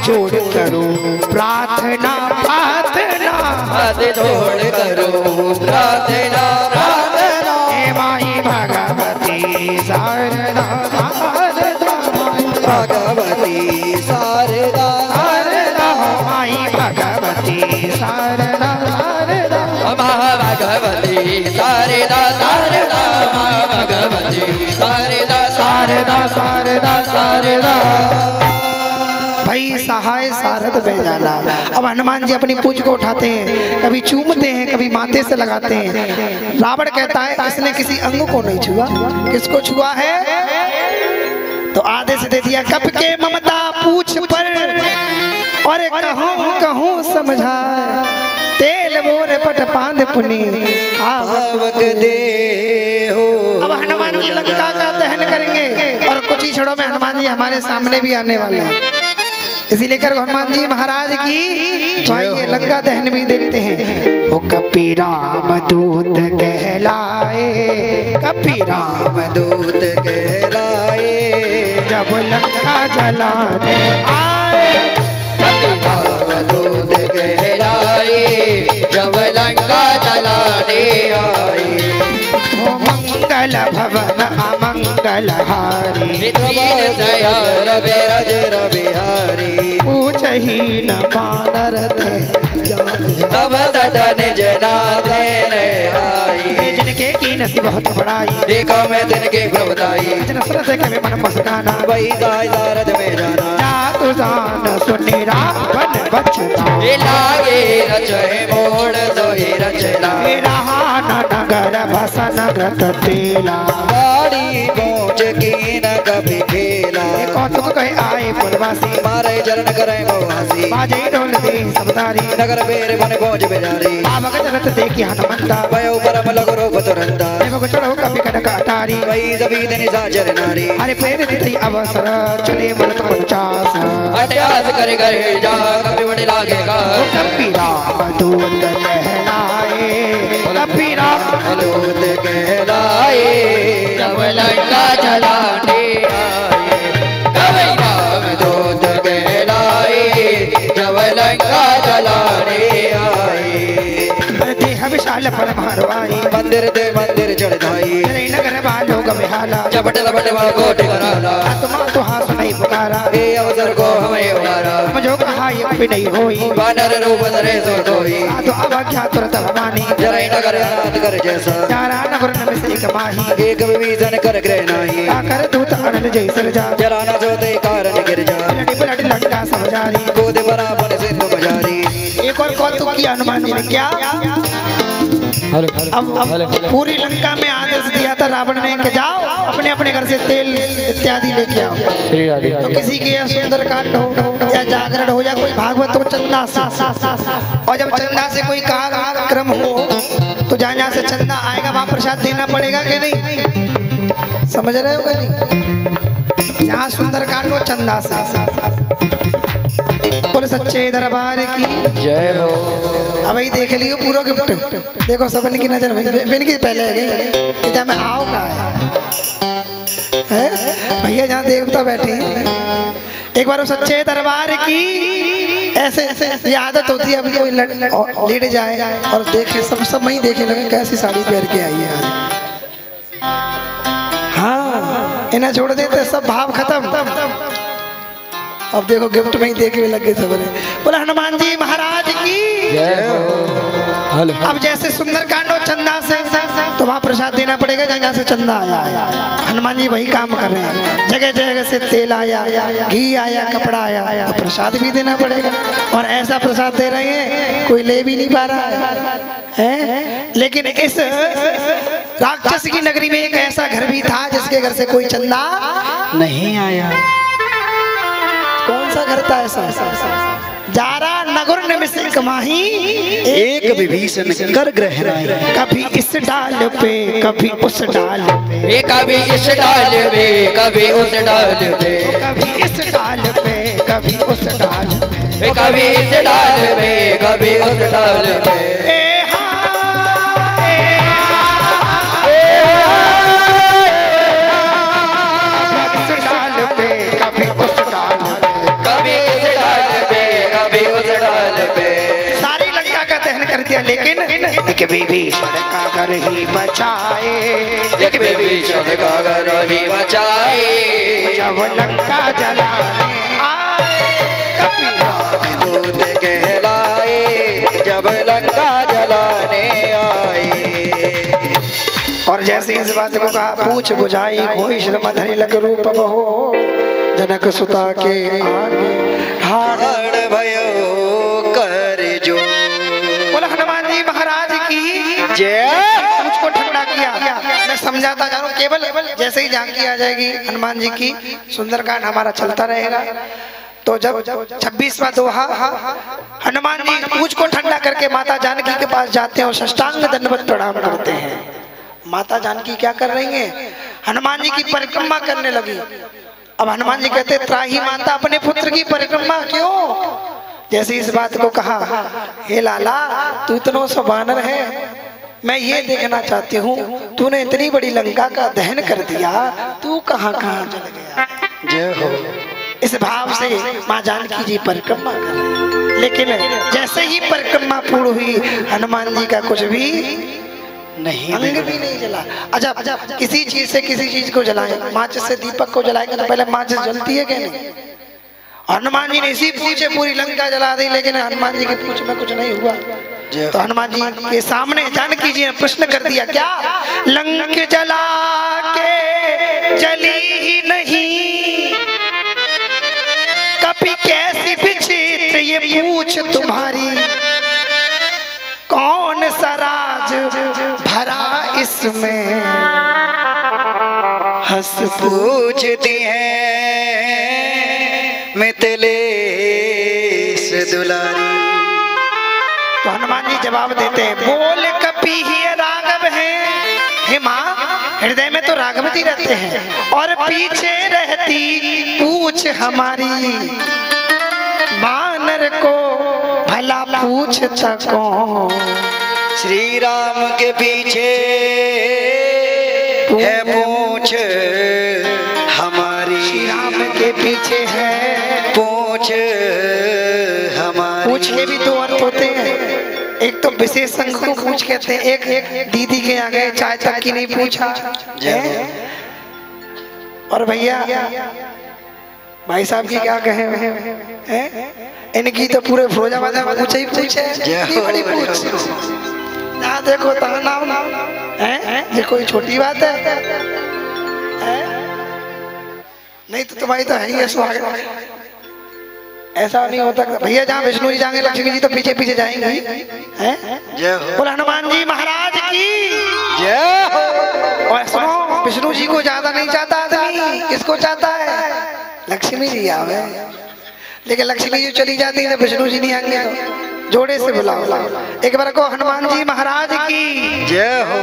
जोड़ करो प्रार्थना प्रार्थना, हाथ जोड़ करो प्रार्थना प्रार्थना, हे माई भगवती शारदा, शारदा भगवती शारदा, शारदा माई भगवती शारदा, शारदा माँ भगवती शारदा, शारदा माँ भगवती शारदा, शारदा, शारदा, शारदा। भाई सहाय सारथ बह जाना। अब हनुमान जी अपनी पूंछ को उठाते हैं, कभी चूमते हैं, कभी माथे से लगाते हैं। रावण कहता है इसने किसी अंग को नहीं छुआ, किसको छुआ है? तो आदेश दे दिया, कब के ममता पूछ पर और कहूँ कहूँ समझा, तेल मोर पट पांद पुनी आवक दे हो। अब हनुमान जी लंका का दहन करेंगे और कुछ ही क्षणों में हनुमान जी हमारे सामने भी आने वाले हैं। इसीलिए कर हनुमान जी महाराज की तो आइए लंका दहन भी देखते हैं। ओ कपि राम दूत कहलाए, कपि राम दूत कहलाए, जब लंका जलाने आए, कपि राम दूत कहलाए, जब लंका जलाने आए। ओ मंगल भवन अमंगल हारी, पूछही न बानर तब तदन जनार्दन आई। जिनके की नसी बहुत बड़ाई, देखा मैं तिनके प्रभुताई, सरस के मन मस्ताना, वही गाय सारद में जाना। जातु जान सुनी रावण बचना, लागे रचय मोड़ सोई रचना। रहा नगर भसन व्रत तेला, गाड़ी पहुँच की न कभी खेला। कौतुक कहे आए पुरवासी, मारे चरण करे मोहासी। बाजे ढोल दे सबदारी, नगर बेर मन पहुँच बेजारी। आवक जगत देखी हनुमंता, भयो परम लग रूप तुरंता। देखो चढ़ो कभी कनक अटारी, वही सभी दिन साचर नारी। अरे प्रेम दी अवसर चले मलत 50। अट्यास करे करे जा कभी बड़े लागेगा। कपि राम दूत कहलाए, कपि राम दूत कहलाए, जब लंका जलाने आए। कपि राम दूत कहलाए, जब लंका जलाने आए। देह विशाल परमारवाई, मंदिर दे मंदिर चढ़ाई। नगर बालों का बेहाला, चपट लपट वहाँ कोट कराला। आत्मा तो हाँ सुनाई पुकारा, ये अवसर को हमें उड़ारा। मुझो कहा ये भी नहीं होई, वानर रूप धरे सो धोई। तो अवज्ञा तुरंत भवानी, जरा नगर अनाथ कर जैसा। चारा नगर में से एक माही, एक विभीषण कर ग्रह नाही। आकर दूत अनल जैसे जा, जरा न सोते कारण गिर जा। लड़ी पलट लंका समझारी, कूद बराबर सिंधु मजारी। एक और कौतुक किया हनुमान जी ने, क्या? अब पूरी लंका में आदेश दिया था रावण ने कि जाओ अपने अपने घर से तेल इत्यादि लेके आओ। तो किसी के सुंदर कांड हो या जागरण हो या कोई भागवत हो, चंदा और जब चंदा से कोई कार्यक्रम हो तो जहाँ से चंदा आएगा वहाँ प्रसाद देना पड़ेगा कि नहीं? समझ रहे हो कि नहीं? यहाँ सुंदर कांड हो चंदा से। बोले सच्चे दरबार की जय हो। अब वही देख लियो पूरा गिफ्ट। देखो सबन की नजर बिन की पहले है जहाँ मैं आओ का है भैया, जहाँ देवता बैठे एक बार सच्चे दरबार की ऐसे ऐसे आदत होती है। अभी कोई लेट जाए और देखे सब वही देखे लगे कैसी साड़ी पहन के आई है आज। हाँ इन्हें छोड़ देते सब भाव खत्म। अब देखो गिफ्ट में ही देखे लगे सब। बोला हनुमान जी महाराज की जय हो। अब जैसे सुंदर कांड चंदा से तो वहाँ प्रसाद देना पड़ेगा जहाँ से चंदा आया। हनुमान जी वही काम कर रहे हैं, जगह जगह से तेल आया, घी आया, कपड़ा आया, तो प्रसाद भी देना पड़ेगा। और ऐसा प्रसाद दे रहे हैं कोई ले भी नहीं पा रहा है। लेकिन इस राक्षस की नगरी में एक ऐसा घर भी था जिसके घर से कोई चंदा नहीं आया। कौन सा घर था ऐसा? जारा नगर में से कमाही एक विभीषण कर ग्रह राय। कभी इस डाल पे कभी उस डाल पे, कभी इस डाल पे कभी उस डाल पे, कभी इस डाल पे कभी उस डाल पे, कभी इस डाल पे कभी उस डाल पे। लेकिन एक विभीषण का घर ही बचाए, एक विभीषण का घर ही बचाए, जब लंका जलाने आए, कपि राम दूत कहलाए, जब लंका जलाने आए। और जैसे इस बात को कहा पूछ बुझाई कोई श्रम धरि लग रूप हो, जनक सुता के आगे खाड़ भयो कर जो। बोला हनुमान जी महाराज की जय। मुझको ठंडा किया। मैं समझाता जा रहा हूँ, केवल जैसे ही झांकी आ जाएगी हनुमान जी की, सुंदरकांड हमारा चलता रहेगा। तो जब 26वां दोहा हनुमान जी पूछ को ठंडा करके माता जानकी के पास जाते हैं और साष्टांग दंडवत प्रणाम करते हैं। माता जानकी क्या कर रही हैं? हनुमान जी की परिक्रमा करने लगी। अब हनुमान जी कहते त्राही माता अपने पुत्र की परिक्रमा क्यों? जैसे इस बात को कहा, हे लाला तू इतना सा वानर है, मैं ये देखना चाहती हूँ तूने इतनी बड़ी लंका का दहन कर दिया, तू कहाँ कहाँ चल गया। जय हो। इस भाव से माँ जानकी जी परिक्रमा कर रही। लेकिन जैसे ही परिक्रमा पूर्ण हुई हनुमान जी का कुछ भी नहीं, अंग भी नहीं जला। अजब, किसी चीज से किसी चीज को जलाएं, माचिस से दीपक को जलाएंगे तो पहले माचिस जलती है क्या नहीं? हनुमान जी ने इसी पूछे पूरी लंका जला दी, लेकिन हनुमान जी के पूछ में कुछ नहीं हुआ। तो हनुमान जी के सामने जानकी जी ने प्रश्न कर दिया, क्या लंक जला के जली ही नहीं, कभी कैसी विचित्र ये पूछ तुम्हारी, कौन सा राज भरा इसमें, हंस पूछती है मिथिलेश दुलारी। तो हनुमान जी जवाब देते हैं, बोल कपी ही राघव है। हे माँ, हृदय में तो राघव जी रहते हैं और पीछे रहती पूछ हमारी, वानर को भला पूछता कौन। श्री राम के पीछे है पूछ हमारी, श्री राम के पीछे है पूछ हमारी। पूछ के भी दो अर्थ होते हैं, एक तो विशेष संघ को पूछ कहते हैं, एक दीदी के यहाँ गए चाय तक की नहीं पूछा। और भैया भाई साहब की क्या कहे हैं? इनकी तो पूरे फिरोजाबाद में पूछे ही पूछे, बड़ी पूछ। ना देखो ता नाम है, ये कोई छोटी बात है? नहीं तो तुम्हारी तो है ही है स्वागत। ऐसा नहीं होता भैया, जहाँ विष्णु जी जाएंगे लक्ष्मी जी तो पीछे पीछे जाएंगे। बोल हनुमान जी महाराज की जय हो। और सुनो, विष्णु जी को ज्यादा नहीं चाहता आदमी, किसको चाहता है? लक्ष्मी जी आवे। लेकिन लक्ष्मी जी चली जाती है तो विष्णु जी नहीं आएंगे, तो जोड़े से बुलाओ। एक बार को हनुमान जी महाराज की जय हो।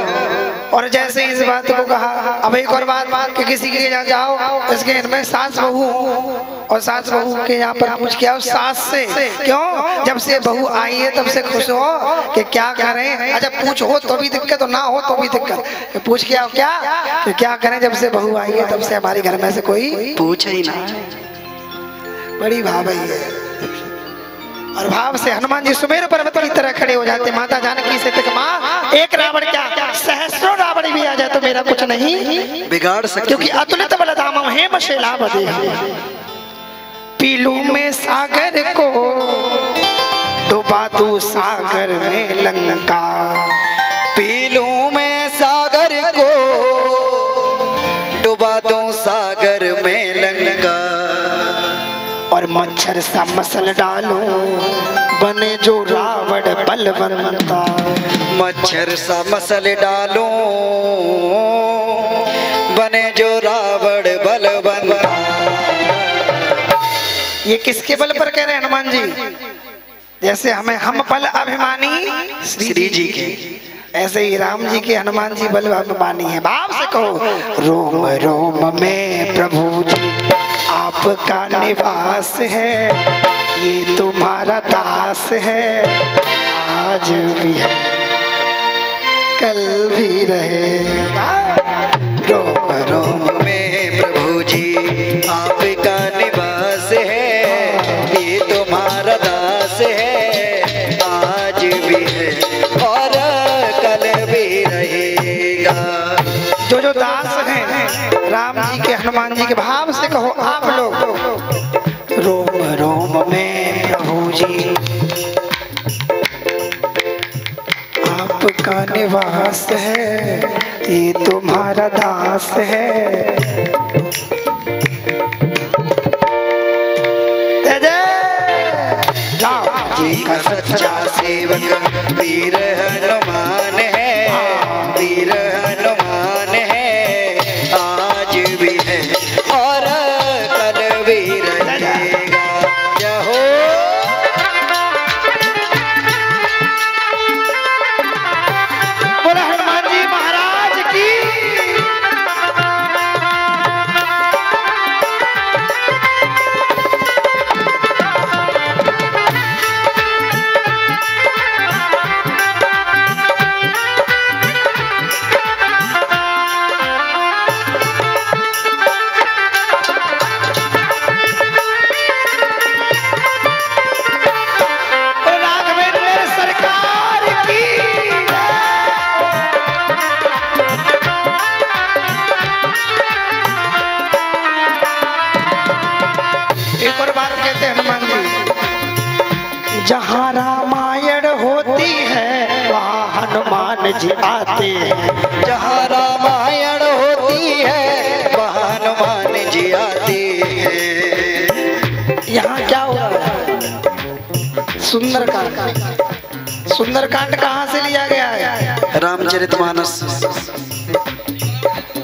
और जैसे इस बात को कहा, अब एक और बात कि किसी के यहाँ जाओ, इसके इनमें सास बहू और सास बहू के यहाँ पर पूछ के आओ सास से, क्यों? जब से बहू आई है तब से खुश हो कि क्या करें। अच्छा पूछ हो तो भी दिक्कत और ना हो तो भी दिक्कत, पूछ के आओ क्या करें, जब से बहू आई है तब से हमारे घर में से कोई पूछे ही ना। बड़ी भाव है। और भाव से हनुमान जी सुमेरु पर्वत की तरह खड़े हो जाते। माता जानकी से तक, माँ एक रावण क्या सहस्रों रावण भी आ जाए तो मेरा कुछ नहीं बिगाड़ सकते, क्योंकि अतुलित बलधामम हेम शैलाभ देह, पीलू में सागर को डुबा दूं सागर में लंका, पीलू में सागर को डुबा दूं सागर में लंका, और मच्छर सा मसल डालो बने जो रावण बलवंता, मच्छर सा मसल डालो बने जो रावण बलवंता। ये किसके बल पर कह रहे हैं हनुमान जी? जैसे हम बल अभिमानी श्री जी के, ऐसे ही राम जी के हनुमान जी बल अभिमानी है। भाव से कहो, रोम रोम में प्रभु जी आपका निवास है, ये तुम्हारा दास है, आज भी है कल भी रहेगा। रोम रोम में प्रभु जी आपका निवास है, ये तुम्हारा दास है, आज भी है और कल भी रहेगा। जो दास हैं राम जी के हनुमान जी के, भाव से कहो आप लोग, रोम रोम में प्रभु जी आपका निवास है, ये तुम्हारा दास है। जय जय सच्चा सेवक वीर हनुमान है, वीर हनुमान है, आज भी है और कल भी रहेगा। जय हो बोला हनुमान जी महाराज की। जहाँ रामायण होती है वहाँ हनुमान जी आते हैं। जहाँ रामायण होती है वहाँ हनुमान जी आते हैं। यहाँ क्या हुआ है? सुंदरकांड। सुंदरकांड कहाँ से लिया गया है? रामचरितमानस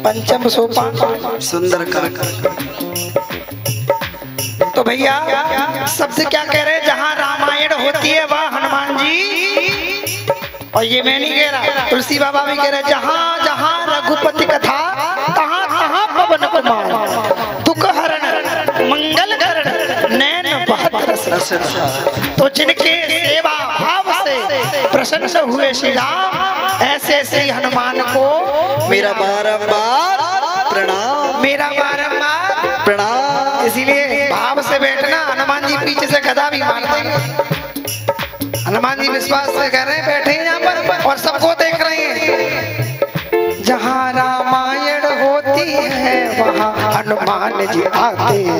पंचम सोपान सुंदरकांड। तो भैया शब्द क्या कह रहे हैं? जहाँ रामायण होती है वहाँ हनुमान जी, और ये मैं नहीं कह रहा, तुलसी बाबा भी कह रहे हैं जहाँ जहाँ रघुपति कथा तहाँ तहाँ पवन कुमार, दुख हरण मंगल करण नैन बहत रस। तो जिनके सेवा भाव से प्रसन्न हुए श्री राम, ऐसे श्री हनुमान को मेरा बारंबार प्रणाम, मेरा बारंबार प्रणाम। इसीलिए भाव से बैठना। हनुमान जी पीछे से गदा भी मार देंगे। हनुमान जी विश्वास से कह रहे हैं बैठे हैं यहाँ पर और सबको देख रहे हैं। जहाँ रामायण होती है वहाँ हनुमान जी आते हैं।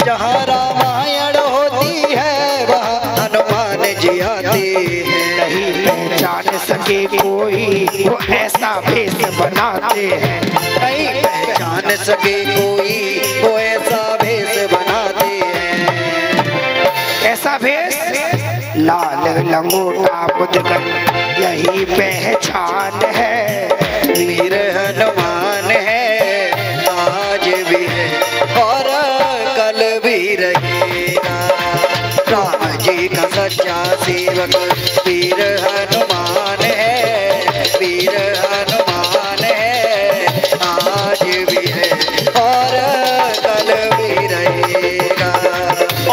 जहाँ रामायण होती है वहाँ हनुमान जी आते हैं। नहीं पहचान सके कोई वो ऐसा भेष बनाते हैं। नहीं पहचान सके कोई वो ऐसा भेष बनाते हैं। ऐसा भेष लाल लंगोटा मुद्गन यही पहचान है। वीर हनुमान है आज भी है और कल भी रहेगा। राम जी का सच्चा सेवक वीर हनुमान है, वीर हनुमान है, आज भी है और कल भी रहेगा।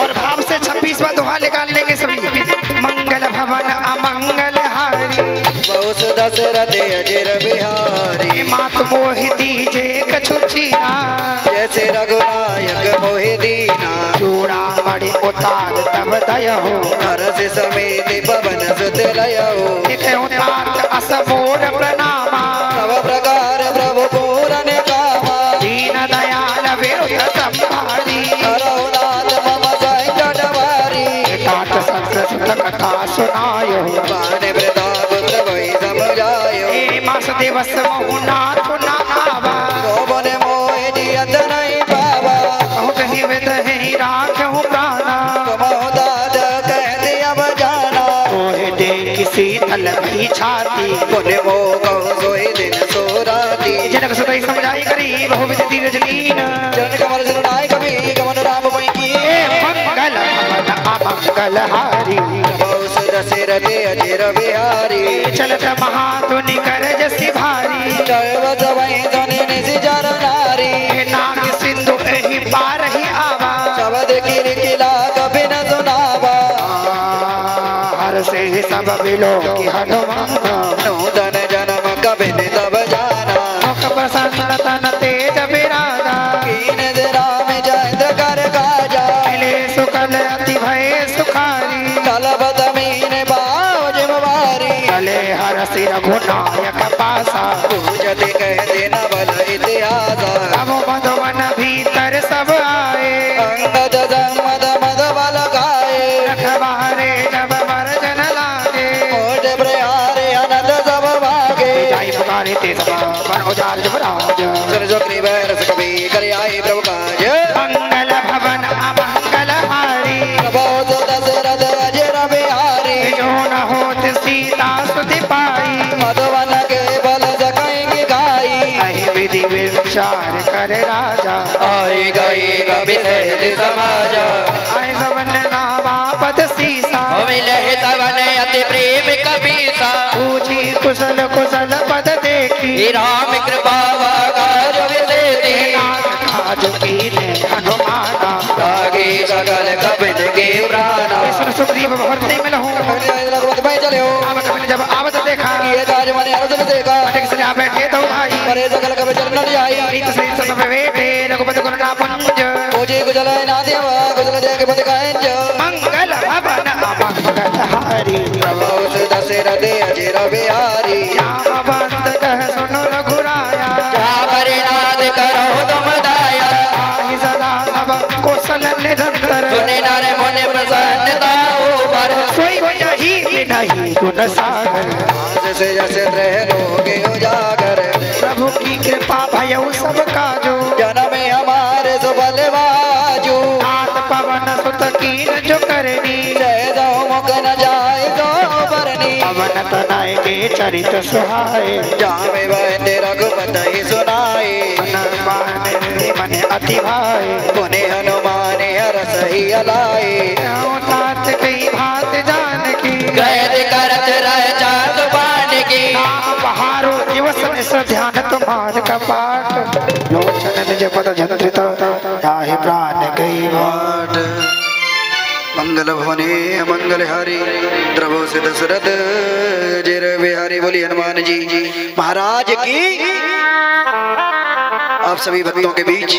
और भाव से 26वां दोहा निकाल लेंगे सभी। मंगल भवन अमंगल हारी बहुत दशरथ अजर बिहारी। मात मोहि दीजे कछुचिया जैसे रघुनायक मोहि दीना। चूड़ा मणि उतार तब दय हो हरस समेत पवन सुत लय हो। एक उतार असमोर प्रणामा सब प्रकार प्रभु पूरन कामा। दीन दयाल विरुद्ध संभारी रघुनाथ मम संकट भारी। टाट संस्कृत कथा सुनायो बाण प्रताप वही समझायो। हे मास दिवस मोहनाथ नावा गोबन मोह जियत नहीं पावा। कहूँ कहीं विद ही राखहूँ प्राणा तुमहु दाद कह दिया बजाना। मोहे दे किसी तल की छाती पुण्य मोह कहु सोई दिन सो राती। जनक सतई समझाई करी बहु विधि धीरज लीन चरण कमल सुनाई कवि गमन राम पई की। मंगल भवन अमंगल हारी बहुत दशरथ अजर बिहारी। चलत महाधुनि करज सि भारी सर्वत वही धनि निज जर नारी। नाग सिंधु एहि पार ही आवा शब्द किला कभी न सुनावा। हर से ही सब मिलो कि हनुमान नूतन जन्म कभी न तब जाना। मुख प्रसन्न तन तेज विराजा कीन राम जयंत कर काजा। मिले सुकल अति भय सुखारी कलबत मीन बाव जिमवारी। चले हर सिर रघुनायक पासा पूजत कहते न बल इतिहासा। अब मधुवन भीतर सब आए अंगद मद मद बल गाए। रखवारे जब वर्जन लागे मोट प्रहारे अनंत सब भागे। जाई पुकारे ते सब मनोजाल जुबराज सरजो रस कवि कर आए प्रभु काज। मंगल भवन अमंगल हारी बहुत दशरथ अजर बिहारी। विचार करे राजा, आई गई कभी समाजा, आए सबन नावा पद सीसा, मिले तवन अति प्रेम कबीसा, पूछी कुशल कुशल पद देखी, राम कृपा वागार विदेती, आज कीने अनुमाना, लागे सगल कबिल के प्राणा, विष्णु सुग्रीव भरते में लहूं, चले हो जब आवत देखा, ये ताज मने अर्जुन देखा, अटक सजा बैठे तो भाई, परे सगल कबिल चल न जाई, रीत सहित सब बैठे रघुपति गुण ना पंज, पूजे कुशल ना देवा कुशल जय के पद कांज, मंगल भवन अमंगल हारी, प्रभु दशरथ अजर बिहारी, श्याम बंद कह सुनो रघुराया, जा परिनाद करो तुम दाया, आई सदा सब कौशल निरंतर, सुने नारे मुनि प्रसन्नता ऊपर, सोई यही नहीं गुण सागर, जैसे जैसे रह लोगे उजागर, प्रभु की कृपा भयउ सब काजो, जन्म हमारे सुबल बाजू, हाथ पवन सुत कीन जो करनी, जय दो मुख न जाए दो बरनी, पवन तनय के चरित सुहाए, जामे बंदे रघुपति सुनाए, मन अति भाए, पुने हनुमान हरस ही अलाए, तात कई भात जान की, कैद करत रह चाँद पान की, बहारो दिवस निस ध्यान तुम्हार कपाट, लोचन निज पद जंत्रित ताहि प्राण गई बाट, मंगल भवने मंगल हारी, द्रवो से दशरथ जिर बिहारी। बोली हनुमान जी महाराज की। आप सभी भक्तों के बीच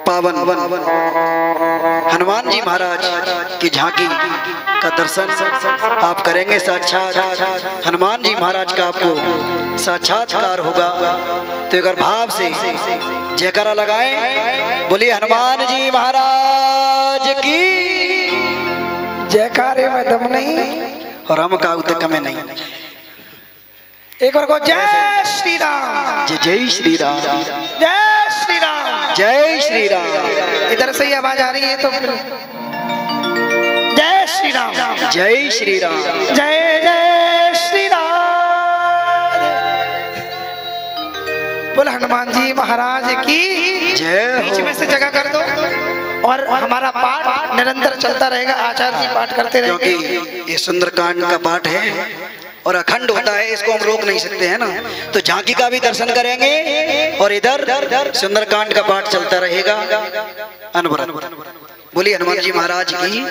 पावन हनुमान जी महाराज की झांकी का दर्शन आप करेंगे। साक्षात हनुमान जी महाराज का आपको साक्षात्कार होगा। तो अगर भाव से जयकारा लगाएं, बोलिए हनुमान जी महाराज की। जयकारे में दम नहीं और हम का उतक में नहीं। एक बार को जय श्री राम। जय जय श्री राम। जय श्री राम। जय श्री राम। इधर से ही आवाज आ रही है तो फिर जय श्री राम। जय श्री राम। जय जय श्री राम। बोल हनुमान जी महाराज की जय। बीच में से जगह कर दो और हमारा पाठ निरंतर चलता रहेगा। आचार्य जी पाठ करते रहेंगे क्योंकि ये सुंदरकांड का पाठ है और अखंड होता है, इसको हम रोक नहीं सकते हैं ना। तो झांकी का भी दर्शन करेंगे और इधर सुंदरकांड का पाठ चलता रहेगा अनवरत। बोलिए हनुमान जी महाराज की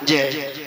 जय।